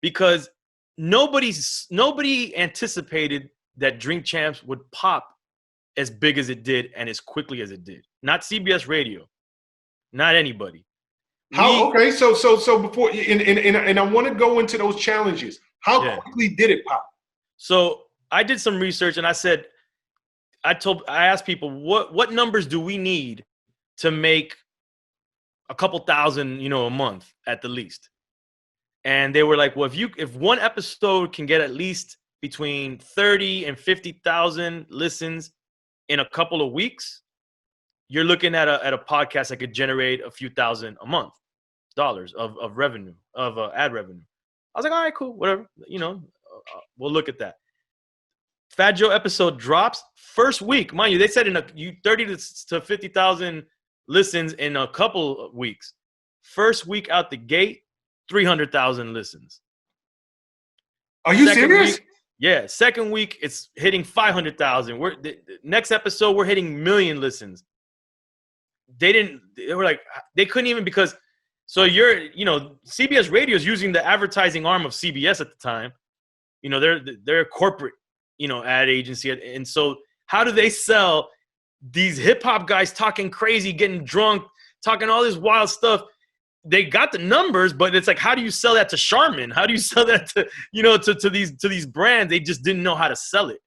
because nobody anticipated that Drink Champs would pop as big as it did and as quickly as it did. Not CBS Radio. Not anybody. Okay, so before and I want to go into those challenges. How quickly did it pop? So I did some research and I said, I asked people, what numbers do we need to make a couple thousand, a month at the least? And they were like, well, if one episode can get at least between 30 and 50,000 listens in a couple of weeks, you're looking at a podcast that could generate a few thousand a month dollars of revenue, of ad revenue. I was like, all right, cool, whatever. We'll look at that. Fat Joe episode drops first week, mind you. They said 30 to 50,000 listens in a couple of weeks. First week out the gate, 300,000 listens. Are you serious? Yeah. Second week, it's hitting 500,000. The next episode, we're hitting million listens. They were like, they couldn't even, because, so CBS Radio is using the advertising arm of CBS at the time. They're a corporate, ad agency. And so how do they sell these hip hop guys talking crazy, getting drunk, talking all this wild stuff? They got the numbers, but it's like, how do you sell that to Charmin? How do you sell that to these brands? They just didn't know how to sell it,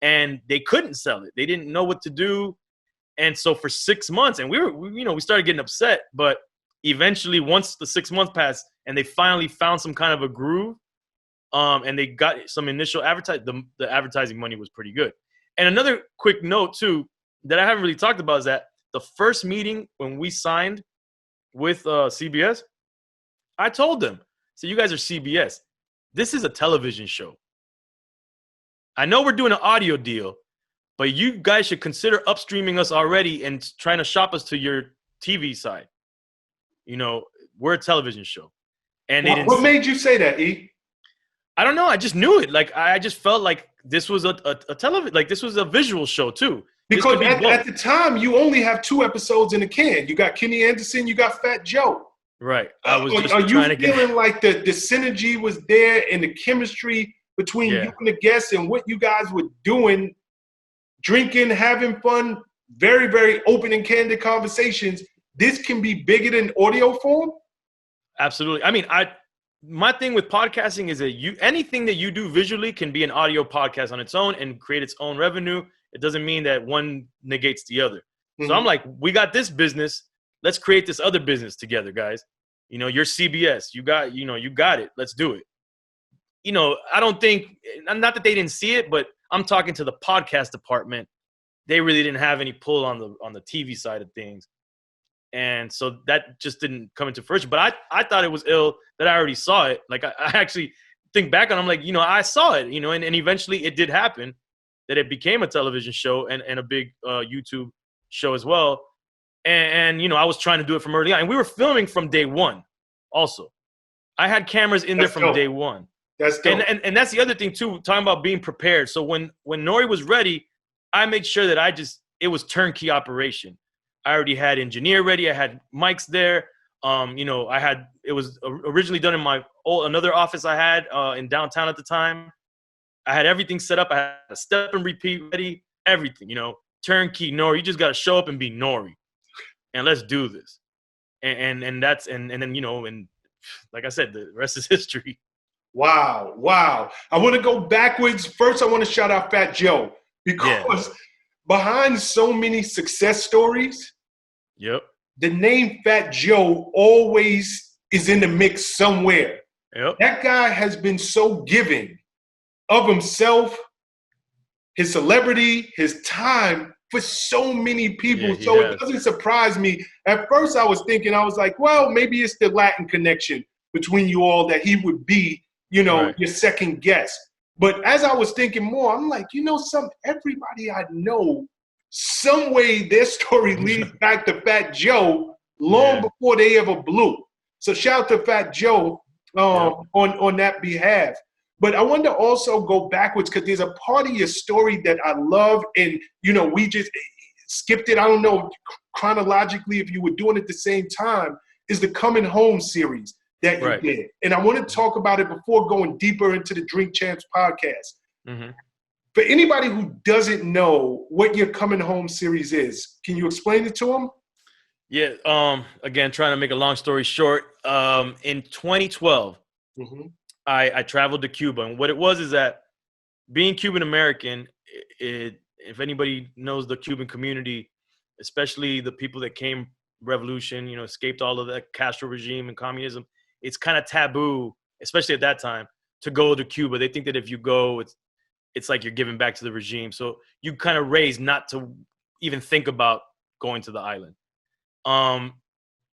and they couldn't sell it. They didn't know what to do. And so for 6 months, and we started getting upset, but eventually once the 6 months passed and they finally found some kind of a groove, and they got some initial advertising, the advertising money was pretty good. And another quick note too, that I haven't really talked about, is that the first meeting when we signed with CBS, I told them, so you guys are CBS. This is a television show. I know we're doing an audio deal, but you guys should consider upstreaming us already and trying to shop us to your TV side. We're a television show. And they didn't. What made you say that, E? I don't know. I just knew it. Like, I just felt like this was a television, like this was a visual show too. Because at the time, you only have 2 episodes in the can. You got Kenny Anderson, you got Fat Joe. Right. I was just are you trying to feeling like the synergy was there and the chemistry between you and the guests and what you guys were doing, drinking, having fun, very, very open and candid conversations? This can be bigger than audio form? Absolutely. I mean, my thing with podcasting is that anything that you do visually can be an audio podcast on its own and create its own revenue. It doesn't mean that one negates the other. Mm-hmm. So I'm like, we got this business. Let's create this other business together, guys. You're CBS. You got it. Let's do it. I don't think, not that they didn't see it, but I'm talking to the podcast department. They really didn't have any pull on the TV side of things. And so that just didn't come into fruition. But I thought it was ill that I already saw it. Like, I actually think back on it, I'm like, I saw it, and eventually it did happen, that it became a television show and a big YouTube show as well. And I was trying to do it from early on. And we were filming from day one also. I had cameras in there from day one. That's dope. And that's the other thing too, talking about being prepared. So when n.o.r.e. was ready, I made sure that it was turnkey operation. I already had engineer ready. I had mics there. It was originally done in another office I had in downtown at the time. I had everything set up. I had a step and repeat ready, everything, turnkey n.o.r.e. You just got to show up and be n.o.r.e. and let's do this. And then, and like I said, the rest is history. Wow. I want to go backwards. First, I want to shout out Fat Joe, because behind so many success stories, the name Fat Joe always is in the mix somewhere. That guy has been so giving of himself, his celebrity, his time for so many people. It doesn't surprise me. At first I was thinking, I was like, well, maybe it's the Latin connection between you all that he would be, your second guest. But as I was thinking more, I'm like, everybody I know, some way their story leads back to Fat Joe long before they ever blew. So shout out to Fat Joe on that behalf. But I want to also go backwards, because there's a part of your story that I love, and we just skipped it. I don't know chronologically if you were doing it at the same time. Is the Coming Home series that you did, and I want to talk about it before going deeper into the Drink Champs podcast. Mm-hmm. For anybody who doesn't know what your Coming Home series is, can you explain it to them? Yeah. Again, trying to make a long story short. In 2012. Mm-hmm. I traveled to Cuba. And what it was is that being Cuban American, if anybody knows the Cuban community, especially the people that came revolution, escaped all of that Castro regime and communism, it's kind of taboo, especially at that time, to go to Cuba. They think that if you go, it's like you're giving back to the regime. So you kind of raised not to even think about going to the island.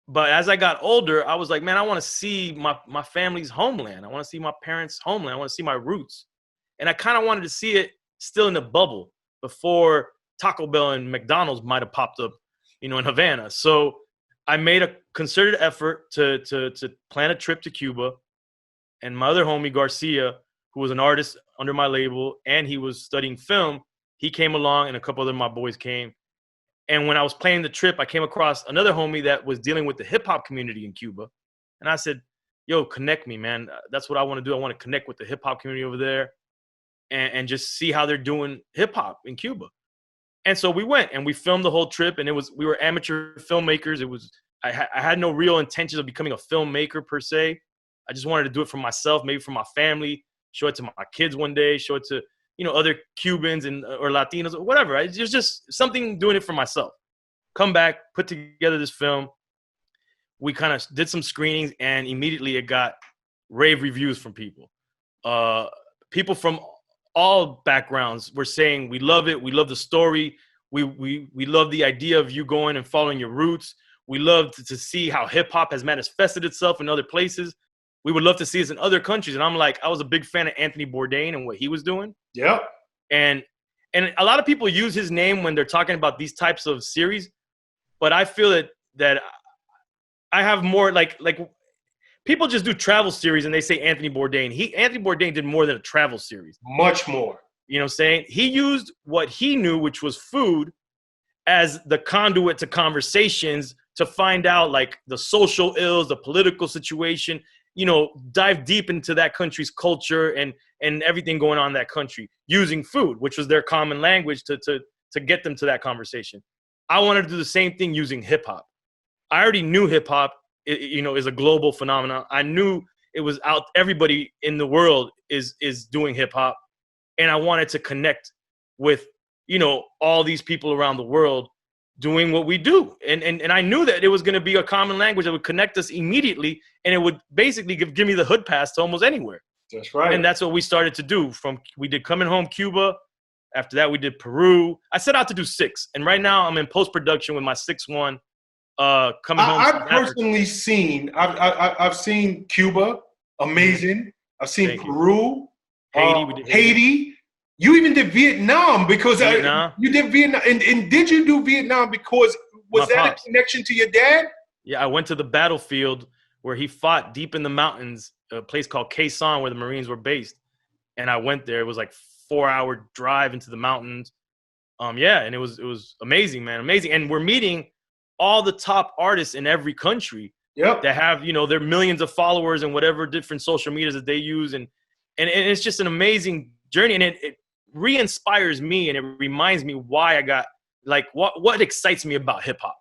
But as I got older, I was like, man, I want to see my family's homeland. I want to see my parents' homeland. I want to see my roots. And I kind of wanted to see it still in the bubble before Taco Bell and McDonald's might have popped up, in Havana. So I made a concerted effort to plan a trip to Cuba. And my other homie, Garcia, who was an artist under my label, and he was studying film, he came along, and a couple other of my boys came. And when I was planning the trip, I came across another homie that was dealing with the hip hop community in Cuba. And I said, yo, connect me, man. That's what I want to do. I want to connect with the hip hop community over there and just see how they're doing hip hop in Cuba. And so we went and we filmed the whole trip, and we were amateur filmmakers. I had no real intentions of becoming a filmmaker per se. I just wanted to do it for myself, maybe for my family, show it to my kids one day, show it to other Cubans or Latinos or whatever. It was just something, doing it for myself. Come back, put together this film. We kind of did some screenings, and immediately it got rave reviews from people. People from all backgrounds were saying, we love it. We love the story. We love the idea of you going and following your roots. We love to see how hip hop has manifested itself in other places. We would love to see this in other countries. And I'm like, I was a big fan of Anthony Bourdain and what he was doing. Yeah. And a lot of people use his name when they're talking about these types of series, but I feel that I have more like people just do travel series and they say Anthony Bourdain. Anthony Bourdain did more than a travel series. Much more. You know what I'm saying? He used what he knew, which was food, as the conduit to conversations to find out like the social ills, the political situation, dive deep into that country's culture and everything going on in that country using food, which was their common language to get them to that conversation. I wanted to do the same thing using hip hop. I already knew hip hop, is a global phenomenon. I knew it was out. Everybody in the world is doing hip hop. And I wanted to connect with, all these people around the world doing what we do. And I knew that it was going to be a common language that would connect us immediately. And it would basically give me the hood pass to almost anywhere. That's right. And that's what we started to do. We did Coming Home Cuba. After that, we did Peru. I set out to do 6. And right now I'm in post-production with my 6th one. Coming Home. I've personally seen, I've seen Cuba. Amazing. I've seen Peru. Haiti. We did Haiti. You even did Vietnam because you did Vietnam. And did you do Vietnam because was that a connection to your dad? Yeah, I went to the battlefield where he fought deep in the mountains, a place called Khe Sanh where the Marines were based. And I went there. It was like 4-hour drive into the mountains. And it was amazing, man. Amazing. And we're meeting all the top artists in every country that have, their millions of followers and whatever different social medias that they use. And it's just an amazing journey. And it re-inspires me, and it reminds me why I got, like, what excites me about hip hop.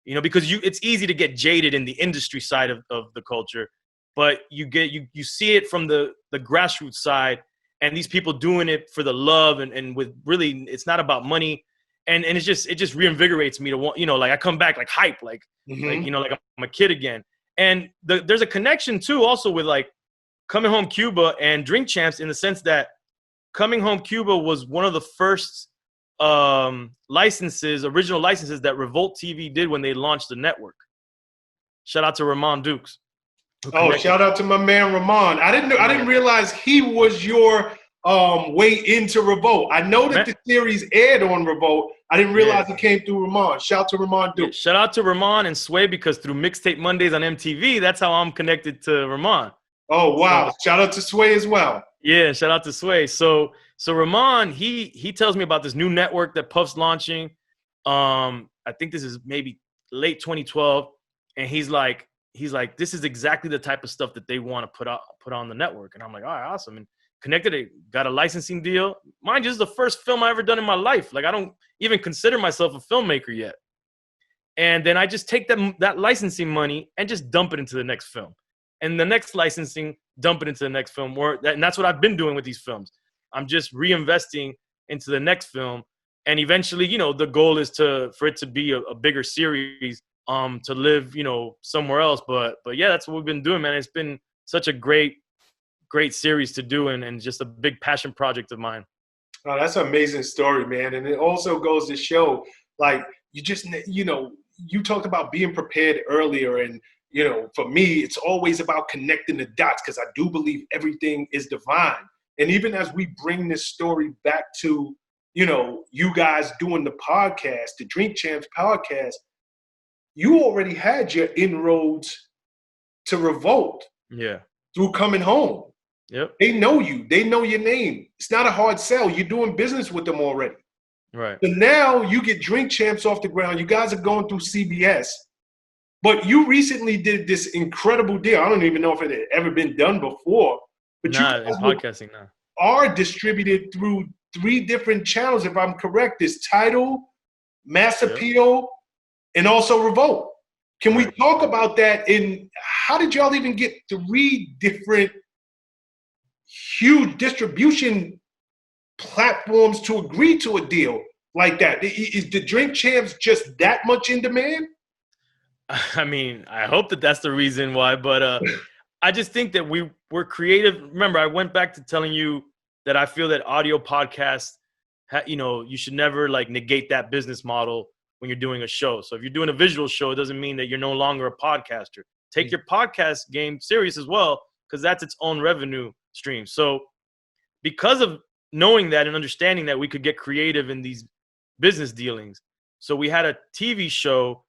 Because it's easy to get jaded in the industry side of the culture, but you see it from the grassroots side, and these people doing it for the love and with really, it's not about money. And it just reinvigorates me to want, like I come back like hype, like I'm a kid again. And there's a connection too, also with like Coming Home Cuba and Drink Champs, in the sense that Coming Home Cuba was one of the first original licenses that Revolt TV did when they launched the network. Shout out to Ramon Dukes. Oh, shout out to my man Ramon. I didn't realize he was your way into Revolt. I know that the series aired on Revolt. I didn't realize it came through Ramon. Shout out to Ramon Dukes. Shout out to Ramon and Sway, because through Mixtape Mondays on MTV, that's how I'm connected to Ramon. Oh, wow. Shout out to Sway as well. Yeah, shout out to Sway. So Ramon, he tells me about this new network that Puff's launching. I think this is maybe late 2012. And he's like, this is exactly the type of stuff that they want to put on the network. And I'm like, all right, awesome. And connected it, got a licensing deal. Mind you, this is the first film I ever done in my life. Like, I don't even consider myself a filmmaker yet. And then I just take that licensing money and just dump it into the next film. And the next licensing, dump it into the next film. And that's what I've been doing with these films. I'm just reinvesting into the next film. And eventually, the goal is for it to be a bigger series, to live, somewhere else. But yeah, that's what we've been doing, man. It's been such a great series to do, and just a big passion project of mine. Oh, that's an amazing story, man. And it also goes to show, like, you talked about being prepared earlier. And, for me, it's always about connecting the dots, because I do believe everything is divine. And even as we bring this story back to, you guys doing the podcast, the Drink Champs podcast, you already had your inroads to Revolt. Yeah. Through Coming Home. Yep. They know you. They know your name. It's not a hard sell. You're doing business with them already. Right. So now you get Drink Champs off the ground. You guys are going through CBS. But you recently did this incredible deal. I don't even know if it had ever been done before. But in podcasting now. Are distributed through 3 different channels, if I'm correct. There's Tidal, Mass Appeal, and also Revolt. Can we talk about that? And how did y'all even get 3 different huge distribution platforms to agree to a deal like that? Is the Drink Champs just that much in demand? I mean, I hope that's the reason why, but I just think that we're creative. Remember, I went back to telling you that I feel that audio podcasts, you should never negate that business model when you're doing a show. So if you're doing a visual show, it doesn't mean that you're no longer a podcaster. Take your podcast game serious as well, because that's its own revenue stream. So because of knowing that and understanding that we could get creative in these business dealings, so we had a TV show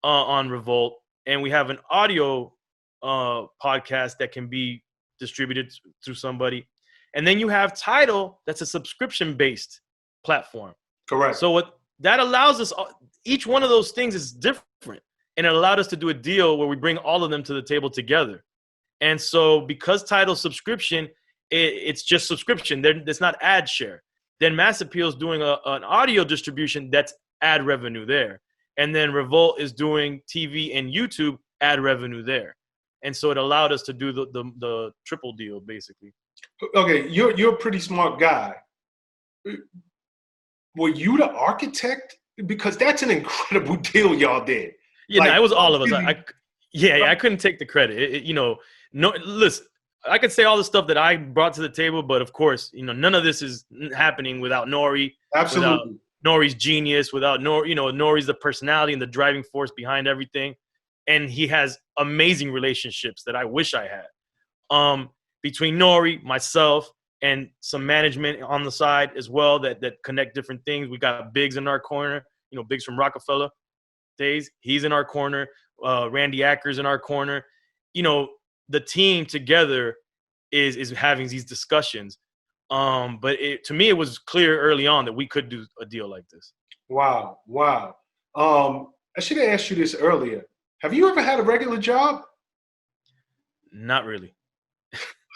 on Revolt, and we have an audio podcast that can be distributed through somebody. And then you have Tidal, that's a subscription-based platform. Correct. So what that allows us, each one of those things is different. And it allowed us to do a deal where we bring all of them to the table together. And so because Tidal subscription, it's just subscription. It's not ad share. Then Mass Appeal is doing an audio distribution that's ad revenue there. And then Revolt is doing TV and YouTube ad revenue there. And so it allowed us to do the triple deal, basically. Okay, you're a pretty smart guy. Were you the architect? Because that's an incredible deal y'all did. Yeah, it was all of us. I couldn't take the credit. Listen, I could say all the stuff that I brought to the table, but of course, none of this is happening without n.o.r.e. Absolutely. Without n.o.r.e.'s genius, without n.o.r.e.'s the personality and the driving force behind everything. And he has amazing relationships that I wish I had. Between n.o.r.e., myself, and some management on the side as well that connect different things. We got Biggs in our corner, Biggs from Rockefeller days. He's in our corner. Randy Acker's in our corner. The team together is having these discussions. But to me, it was clear early on that we could do a deal like this. Wow. I should have asked you this earlier. Have you ever had a regular job? Not really.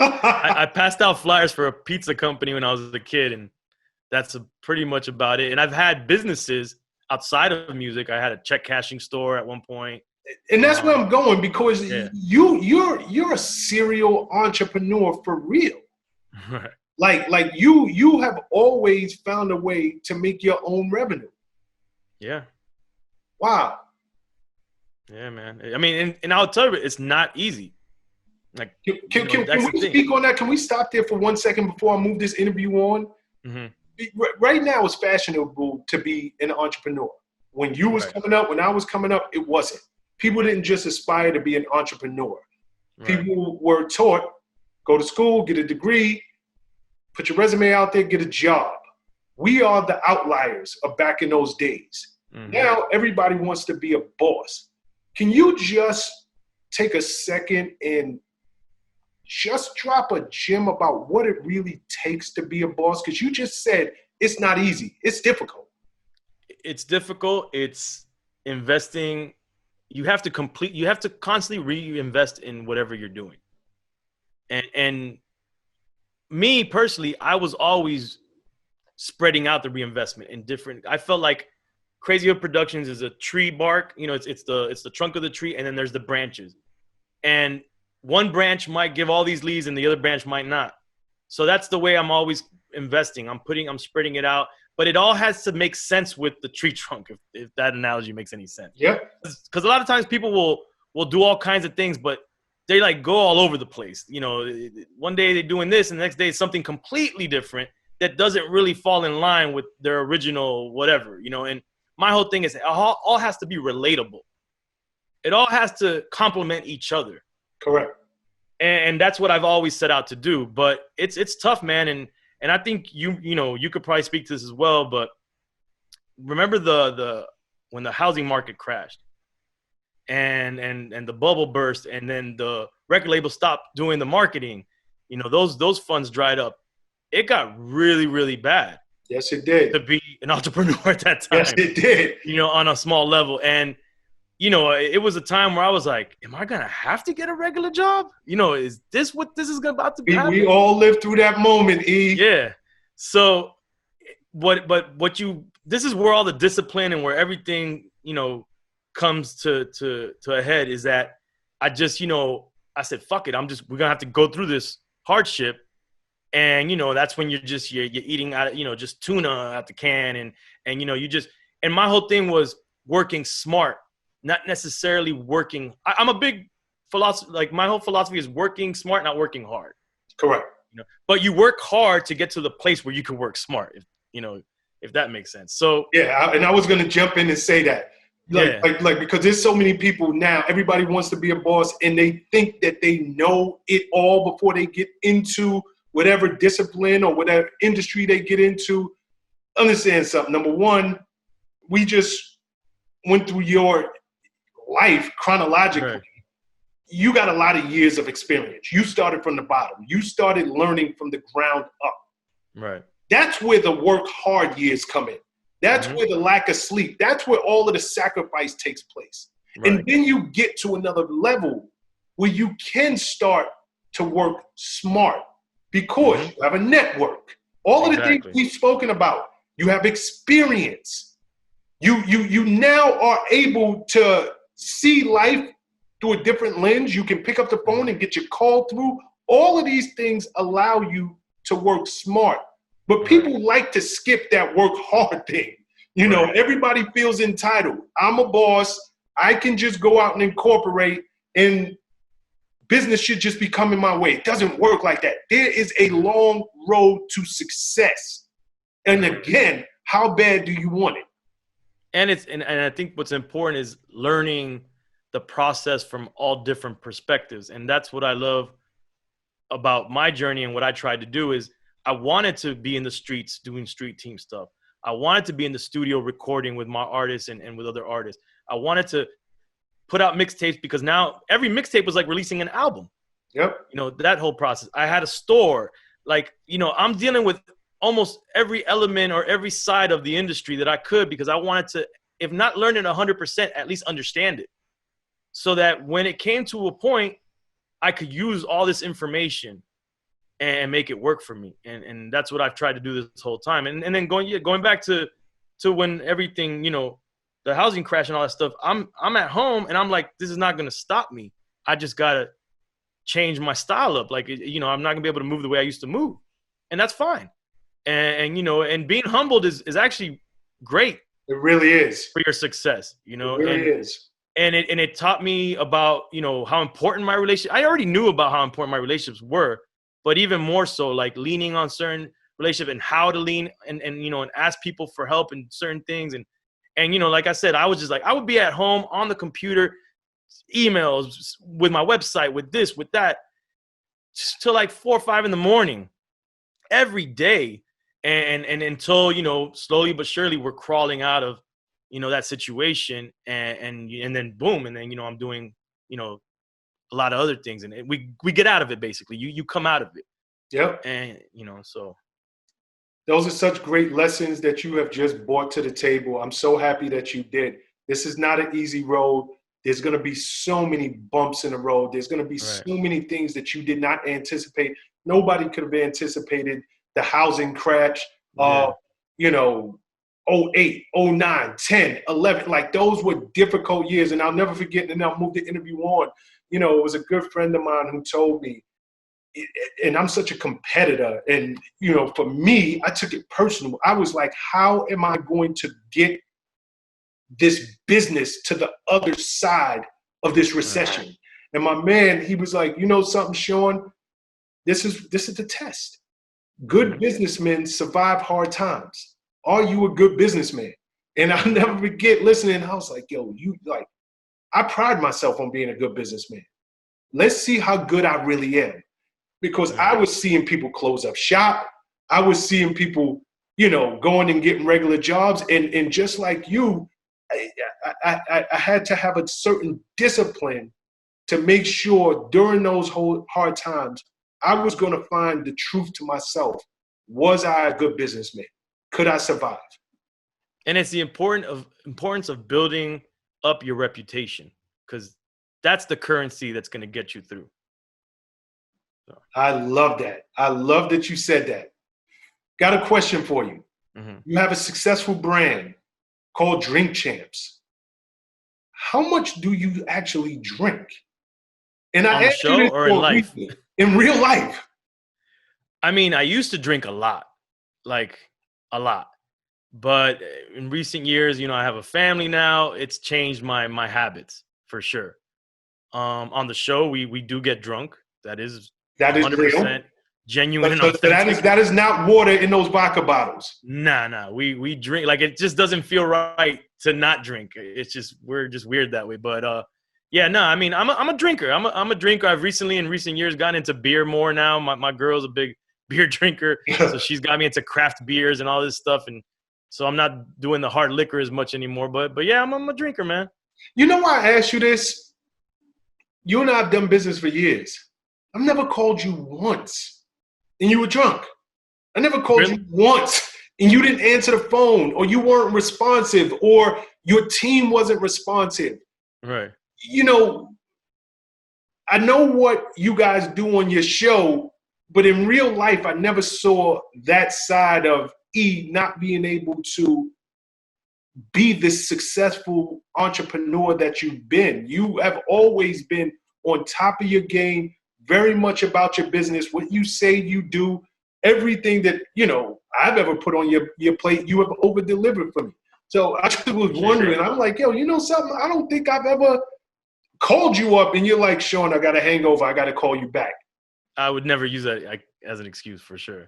I passed out flyers for a pizza company when I was a kid, and that's pretty much about it. And I've had businesses outside of music. I had a check cashing store at one point. And that's where I'm going, because you're a serial entrepreneur for real. Right. Like you have always found a way to make your own revenue. Yeah. Wow. Yeah, man. I mean, and I'll tell you, it's not easy. Like, can we speak on that? Can we stop there for 1 second before I move this interview on? Mm-hmm. Right now, it's fashionable to be an entrepreneur. When you was coming up, when I was coming up, it wasn't. People didn't just aspire to be an entrepreneur. Right. People were taught, go to school, get a degree, put your resume out there, get a job. We are the outliers of back in those days. Mm-hmm. Now, everybody wants to be a boss. Can you just take a second and just drop a gem about what it really takes to be a boss? Because you just said it's not easy. It's difficult. It's difficult. It's investing. You have to constantly reinvest in whatever you're doing. And me personally, I was always spreading out the reinvestment in different. I felt like Crazy Hood Productions is a tree bark. It's the trunk of the tree, and then there's the branches. And one branch might give all these leads and the other branch might not. So that's the way I'm always investing. I'm spreading it out, but it all has to make sense with the tree trunk, if that analogy makes any sense. Yep. Because a lot of times people will do all kinds of things, but they like go all over the place. You know, one day they're doing this and the next day it's something completely different that doesn't really fall in line with their original whatever, you know. And my whole thing is all has to be relatable. It all has to complement each other. Correct. And that's what I've always set out to do. But it's tough, man. And I think you know, you could probably speak to this as well, but remember the when the housing market crashed and the bubble burst and then the record label stopped doing the marketing, you know, those funds dried up. It got really, really bad. Yes, it did. To be an entrepreneur at that time. Yes, it did. You know, on a small level. And, you know, it was a time where I was like, am I going to have to get a regular job? You know, is this what this is about to be happening? We all lived through that moment, E. Yeah. So this is where all the discipline and where everything, you know, comes to a head is that I just, you know, I said, fuck it. We're going to have to go through this hardship. And, you know, that's when you're eating out of, you know, just tuna out the can. And, you know, and my whole thing was working smart, not necessarily working. I'm a big philosophy. Like my whole philosophy is working smart, not working hard. Correct. You know, but you work hard to get to the place where you can work smart, if that makes sense. So, yeah. And I was going to jump in and say that. Like, because there's so many people now, everybody wants to be a boss and they think that they know it all before they get into whatever discipline or whatever industry they get into. Understand something. Number one, we just went through your life chronologically. Right. You got a lot of years of experience. You started from the bottom. You started learning from the ground up. Right. That's where the work hard years come in. That's where the lack of sleep, that's where all of the sacrifice takes place. Right. And then you get to another level where you can start to work smart because you have a network. All of the things we've spoken about, you have experience. You now are able to see life through a different lens. You can pick up the phone and get your call through. All of these things allow you to work smart. But people like to skip that work hard thing. You know, everybody feels entitled. I'm a boss. I can just go out and incorporate and business should just be coming my way. It doesn't work like that. There is a long road to success. And again, how bad do you want it? And and I think what's important is learning the process from all different perspectives. And that's what I love about my journey and what I tried to do is I wanted to be in the streets doing street team stuff. I wanted to be in the studio recording with my artists and with other artists. I wanted to put out mixtapes because now every mixtape was like releasing an album. Yep. You know, that whole process. I had a store. Like, you know, I'm dealing with almost every element or every side of the industry that I could because I wanted to, if not learn it 100%, at least understand it. So that when it came to a point, I could use all this information and make it work for me. And that's what I've tried to do this whole time. And then going back to when everything, you know, the housing crash and all that stuff, I'm at home and I'm like, this is not going to stop me. I just got to change my style up. Like, you know, I'm not gonna be able to move the way I used to move, and that's fine. And you know, and being humbled is actually great. It really is. For your success, you know. It really is. And it taught me about, you know, how important my relationship. I already knew about how important my relationships were, but even more so, like leaning on certain relationships and how to lean and you know, and ask people for help in certain things. And you know, like I said, I was just like, I would be at home on the computer, emails with my website, with this, with that, just till like 4 or 5 in the morning every day. And until, you know, slowly but surely we're crawling out of, you know, that situation, and then boom, and then, you know, I'm doing, you know, a lot of other things, and we get out of it. Basically, you come out of it. Yep. And you know, so those are such great lessons that you have just brought to the table. I'm so happy that you did. This is not an easy road. There's going to be so many bumps in the road. There's going to be so many things that you did not anticipate. Nobody could have anticipated the housing crash. You know, 08, 09, 10, 11. Like those were difficult years. And I'll never forget, and I'll move the interview on. You know, it was a good friend of mine who told me, and I'm such a competitor. And, you know, for me, I took it personal. I was like, how am I going to get this business to the other side of this recession? And my man, he was like, you know something, Shawn, this is the test. Good businessmen survive hard times. Are you a good businessman? And I'll never forget listening. I was like, yo, I pride myself on being a good businessman. Let's see how good I really am. Because I was seeing people close up shop. I was seeing people, you know, going and getting regular jobs. And just like you, I had to have a certain discipline to make sure during those hard times, I was going to find the truth to myself. Was I a good businessman? Could I survive? And it's the importance of building up your reputation, because that's the currency that's going to get you through. So. I love that. I love that you said that. Got a question for you. You have a successful brand called Drink Champs. How much do you actually drink? And on the show or in life? In real life. I mean, I used to drink a lot, like a lot. But in recent years, you know, I have a family now. It's changed my habits for sure. On the show, we do get drunk. That is 100% real. Genuine and authentic. That is not water in those vodka bottles. Nah. We drink. Like, it just doesn't feel right to not drink. It's just, we're just weird that way. But yeah, no, I mean, I'm a drinker. I'm a drinker. I've recently, in recent years, gotten into beer more now. My girl's a big beer drinker, so she's got me into craft beers and all this stuff. And so I'm not doing the hard liquor as much anymore. But yeah, I'm a drinker, man. You know why I asked you this? You and I have done business for years. I've never called you once, and you were drunk. I never called you once, and you didn't answer the phone, or you weren't responsive, or your team wasn't responsive. Right. You know, I know what you guys do on your show, but in real life, I never saw that side of E not being able to be this successful entrepreneur that you've been. You have always been on top of your game, very much about your business, what you say you do, everything that, you know, I've ever put on your plate, you have over-delivered for me. So I just was wondering, I'm like, yo, you know something? I don't think I've ever called you up and you're like, Shawn, I got a hangover, I got to call you back. I would never use that as an excuse, for sure.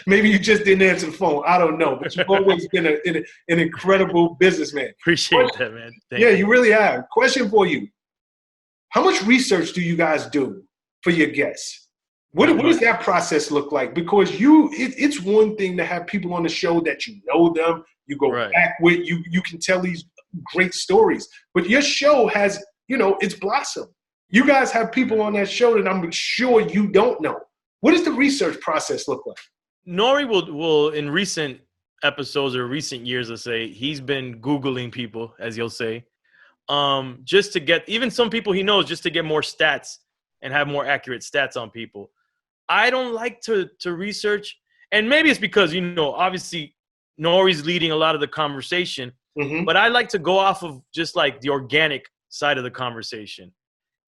Maybe you just didn't answer the phone. I don't know. But you've always been an incredible businessman. Appreciate that, man. Thank you. You really have. Question for you. How much research do you guys do for your guests? What does that process look like? Because it's one thing to have people on the show that you know them, you go back with, you can tell these great stories. But your show has, you know, it's blossomed. You guys have people on that show that I'm sure you don't know. What does the research process look like? N.o.r.e. will in recent episodes or recent years, let's say, he's been Googling people, as you'll say, just to get, even some people he knows, just to get more stats and have more accurate stats on people. I don't like to research, and maybe it's because, you know, obviously N.o.r.e.'s leading a lot of the conversation, but I like to go off of just like the organic side of the conversation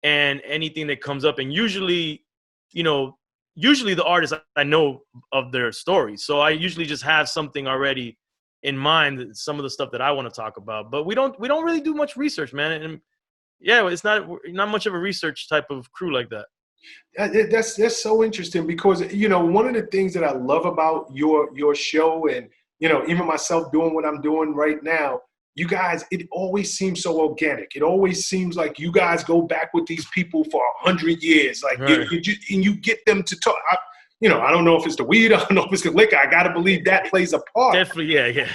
and anything that comes up. And usually, you know, the artists, I know of their stories. So I usually just have something already in mind, some of the stuff that I want to talk about. But we don't really do much research, man. And yeah, it's not much of a research type of crew like that. That's so interesting because, you know, one of the things that I love about your show and, you know, even myself doing what I'm doing right now, you guys, it always seems so organic. It always seems like you guys go back with these people for 100 years. Like, you get them to talk. I don't know if it's the weed. I don't know if it's the liquor. I got to believe that plays a part. Definitely, yeah.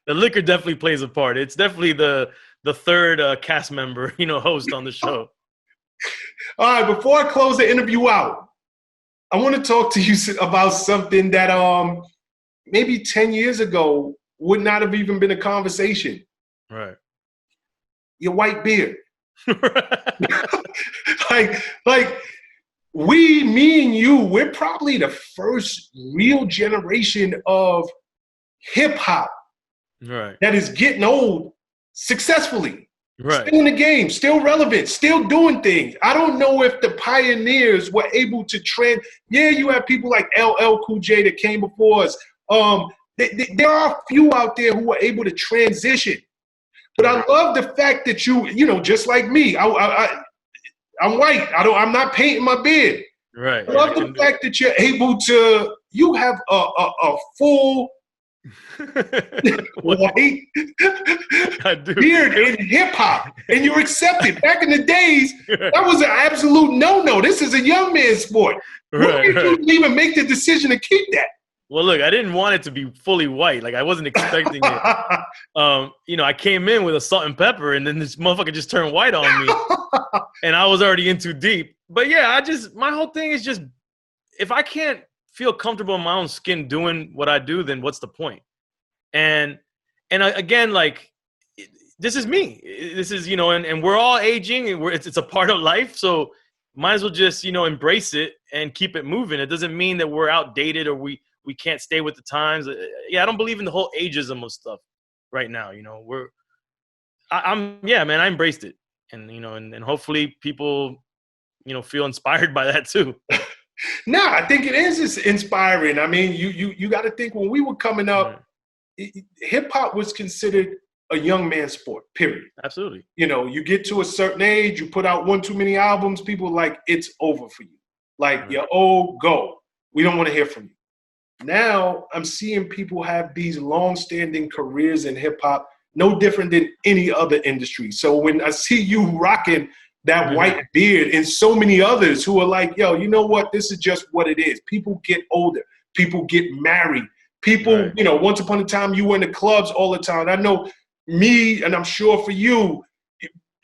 The liquor definitely plays a part. It's definitely the third cast member, you know, host on the show. All right, before I close the interview out, I want to talk to you about something that maybe 10 years ago would not have even been a conversation. Right. Your white beard. like me and you, we're probably the first real generation of hip hop Right. that is getting old successfully. Right. Still in the game, still relevant, still doing things. I don't know if the pioneers were able to Yeah, you have people like LL Cool J that came before us. There are a few out there who were able to transition. But I love the fact that you know, just like me, I'm white. I'm not painting my beard. Right. I love the fact that you're able to. You have a full white beard in hip hop, and you're accepted. Back in the days, that was an absolute no-no. This is a young man's sport. Why did you even make the decision to keep that? Well, look, I didn't want it to be fully white. Like, I wasn't expecting it. You know, I came in with a salt and pepper, and then this motherfucker just turned white on me, and I was already in too deep. But yeah, my whole thing is just, if I can't feel comfortable in my own skin doing what I do, then what's the point? And again, like, this is me. This is, you know, and we're all aging, and it's a part of life. So might as well just, you know, embrace it and keep it moving. It doesn't mean that we're outdated or we can't stay with the times. Yeah, I don't believe in the whole ageism of stuff right now. You know, yeah, man, I embraced it. And, you know, and hopefully people, you know, feel inspired by that too. No, I think it is inspiring. I mean, you got to think, when we were coming up, hip hop was considered a young man's sport, period. Absolutely. You know, you get to a certain age, you put out one too many albums, people are like, it's over for you. Like, you're old, go. We don't want to hear from you. Now I'm seeing people have these long-standing careers in hip hop, no different than any other industry. So when I see you rocking that white beard and so many others who are like, yo, you know what? This is just what it is. People get older. People get married. People, you know, once upon a time you were in the clubs all the time. I know me, and I'm sure for you,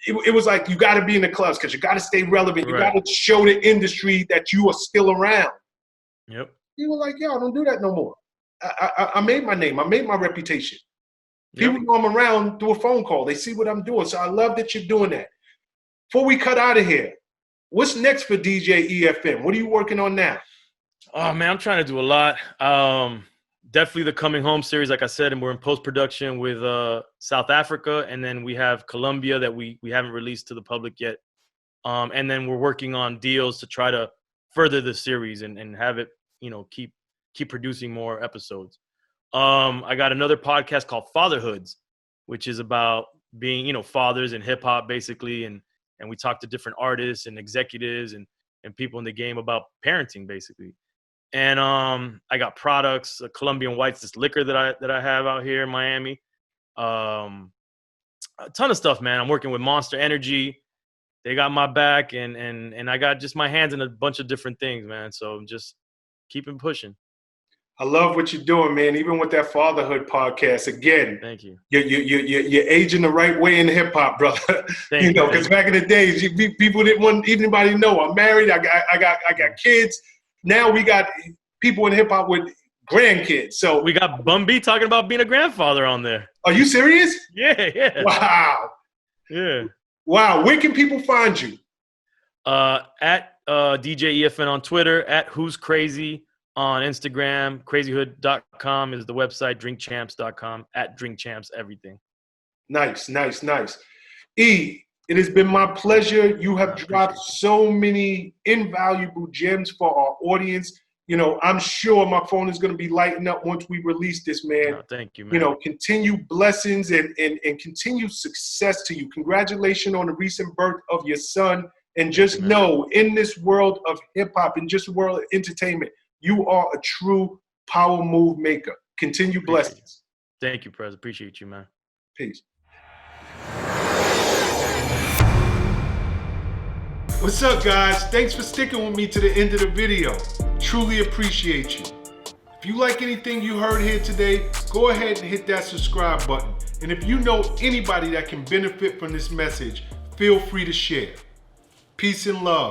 it was like, you got to be in the clubs because you got to stay relevant. You got to show the industry that you are still around. Yep. You were like, yo, I don't do that no more. I made my name. I made my reputation. People know I'm around through a phone call. They see what I'm doing. So I love that you're doing that. Before we cut out of here, what's next for DJ EFM? What are you working on now? Oh, man, I'm trying to do a lot. Definitely the Coming Home series, like I said, and we're in post-production with South Africa, and then we have Colombia that we haven't released to the public yet. And then we're working on deals to try to further the series and have it, you know, keep producing more episodes. I got another podcast called Fatherhoods, which is about being, you know, fathers in hip hop basically, and we talk to different artists and executives and people in the game about parenting basically. And I got products, Colombian Whites, this liquor that I have out here in Miami. A ton of stuff, man. I'm working with Monster Energy. They got my back, and I got just my hands in a bunch of different things, man. So I'm just keeping pushing. I love what you're doing, man. Even with that Fatherhood podcast, again. Thank you. You're aging the right way in hip hop, brother. You know, because back in the days, people didn't want anybody to know I'm married. I got kids. Now we got people in hip hop with grandkids. So we got Bun B talking about being a grandfather on there. Are you serious? Yeah. Wow. Yeah. Wow. Where can people find you? At DJ EFN on Twitter, at Who's Crazy on Instagram, crazyhood.com is the website, drinkchamps.com, at drinkchamps, everything. Nice. E, it has been my pleasure. You have dropped so many invaluable gems for our audience. You know, I'm sure my phone is going to be lighting up once we release this, man. Oh, thank you, man. You know, continue blessings and continue success to you. Congratulations on the recent birth of your son. And just know, in this world of hip-hop and just world of entertainment, you are a true power move maker. Continue blessings. Thank you, Prez. Appreciate you, man. Peace. What's up, guys? Thanks for sticking with me to the end of the video. Truly appreciate you. If you like anything you heard here today, go ahead and hit that subscribe button. And if you know anybody that can benefit from this message, feel free to share. Peace and love.